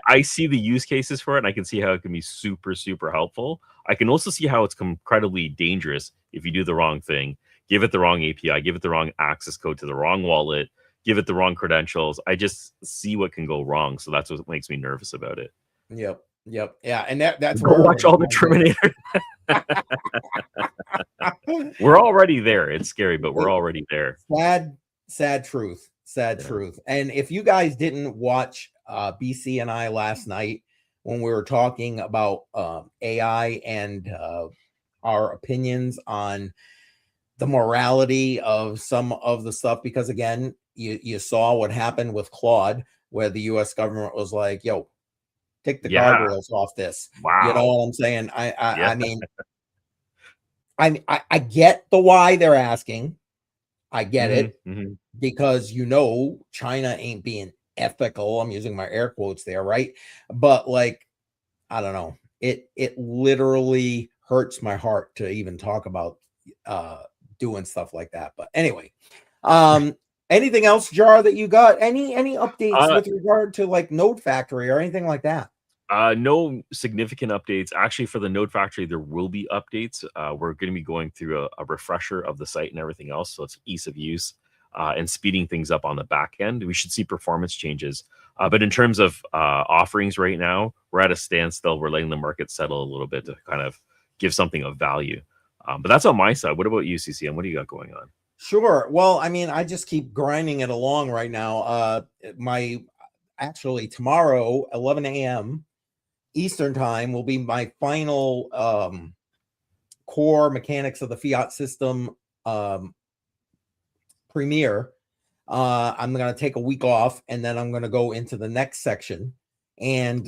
I see the use cases for it, and I can see how it can be super, super helpful. I can also see how it's incredibly dangerous if you do the wrong thing. Give it the wrong API, give it the wrong access code to the wrong wallet, give it the wrong credentials. I just see what can go wrong. So that's what makes me nervous about it. Yep. Yeah. And that's where watch all the Terminator. We're already there. It's scary, but we're already there. Sad truth. Truth. And if you guys didn't watch BC and I last night when we were talking about AI and our opinions on the morality of some of the stuff, because again, you saw what happened with Claude, where the US government was like, yo, take the guardrails off this. Wow. You know what I'm saying? I mean, I get the why they're asking. I get it, because China ain't being ethical. I'm using my air quotes there, right? But like, I don't know. It literally hurts my heart to even talk about doing stuff like that. But anyway, anything else, Jar, that you got? Any updates with regard to like Node Factory or anything like that? No significant updates. Actually, for the Node Factory, there will be updates. We're going to be going through a refresher of the site and everything else, so it's ease of use and speeding things up on the back end. We should see performance changes. But in terms of offerings right now, we're at a standstill. We're letting the market settle a little bit to kind of give something of value. But that's on my side. What about you, CCM? What do you got going on? Sure. Well, I mean, I just keep grinding it along right now. Actually tomorrow, 11 a.m. Eastern time will be my final core mechanics of the fiat system premiere. I'm going to take a week off, and then I'm going to go into the next section. And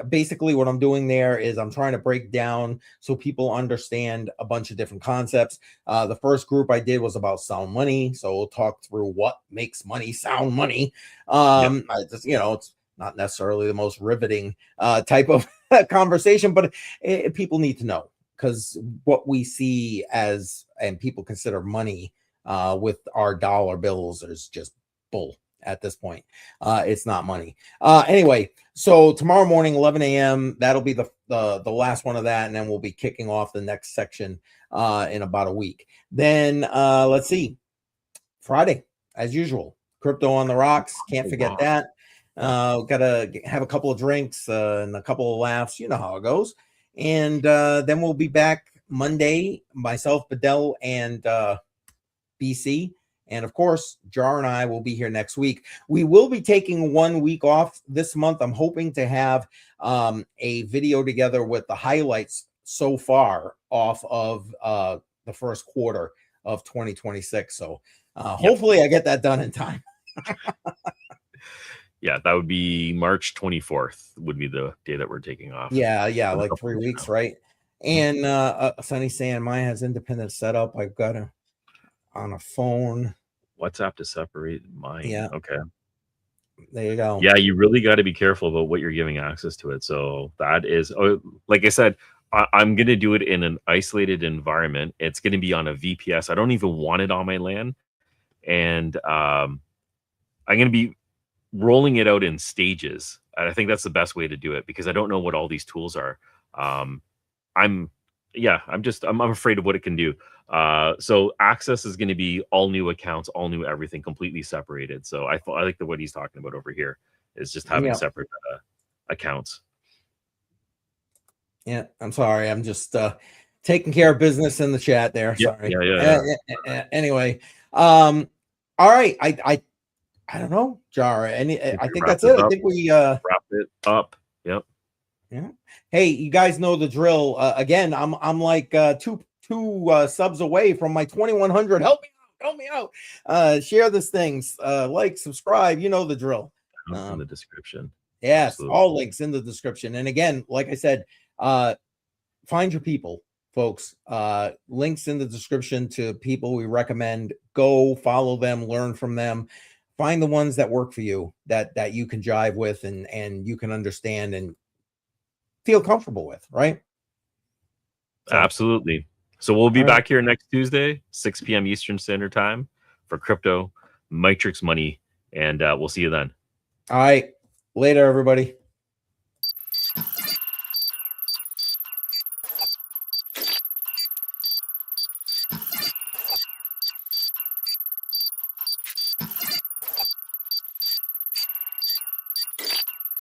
basically what I'm doing there is I'm trying to break down so people understand a bunch of different concepts. The first group I did was about sound money. So we'll talk through what makes money sound money. It's not necessarily the most riveting type of conversation, but people need to know, because what we see as, and people consider money with our dollar bills, is just bull. At this point, it's not money. Anyway, so tomorrow morning, 11 a.m. that'll be the last one of that, and then we'll be kicking off the next section in about a week. Then let's see, Friday as usual, crypto on the rocks. Can't forget that. Gotta have a couple of drinks and a couple of laughs. You know how it goes. And then we'll be back Monday. Myself, Bedell, and BC. And of course, Jar and I will be here next week. We will be taking 1 week off this month. I'm hoping to have a video together with the highlights so far off of the first quarter of 2026. So hopefully I get that done in time. Yeah, that would be March 24th would be the day that we're taking off. Yeah, like 3 weeks, right? And Sunny saying mine has independent setup. I've got a on a phone. WhatsApp to separate mine. Yeah. Okay. There you go. Yeah, you really got to be careful about what you're giving access to it. So that is, like I said, I'm going to do it in an isolated environment. It's going to be on a VPS. I don't even want it on my LAN. And I'm going to be rolling it out in stages. And I think that's the best way to do it, because I don't know what all these tools are. I'm afraid of what it can do. So access is going to be all new accounts, all new everything, completely separated. So I like what he's talking about over here. is just having separate accounts. Yeah, I'm sorry. I'm just taking care of business in the chat there. Sorry. Anyway, all right. I don't know, Jara. I think that's it. I think we wrap it up. Yep. Yeah. Hey, you guys know the drill. Again, I'm like two subs away from my 2100. Help me out. Share this things. Like, subscribe. You know the drill. In the description. Yes, absolutely. All links in the description. And again, like I said, find your people, folks. Links in the description to people we recommend. Go follow them, learn from them. Find the ones that work for you, that you can jive with and you can understand and feel comfortable with, right? So, absolutely. So we'll be back here next Tuesday, 6 p.m. Eastern Standard Time for Crypto Matrix Money. And we'll see you then. All right. Later, everybody.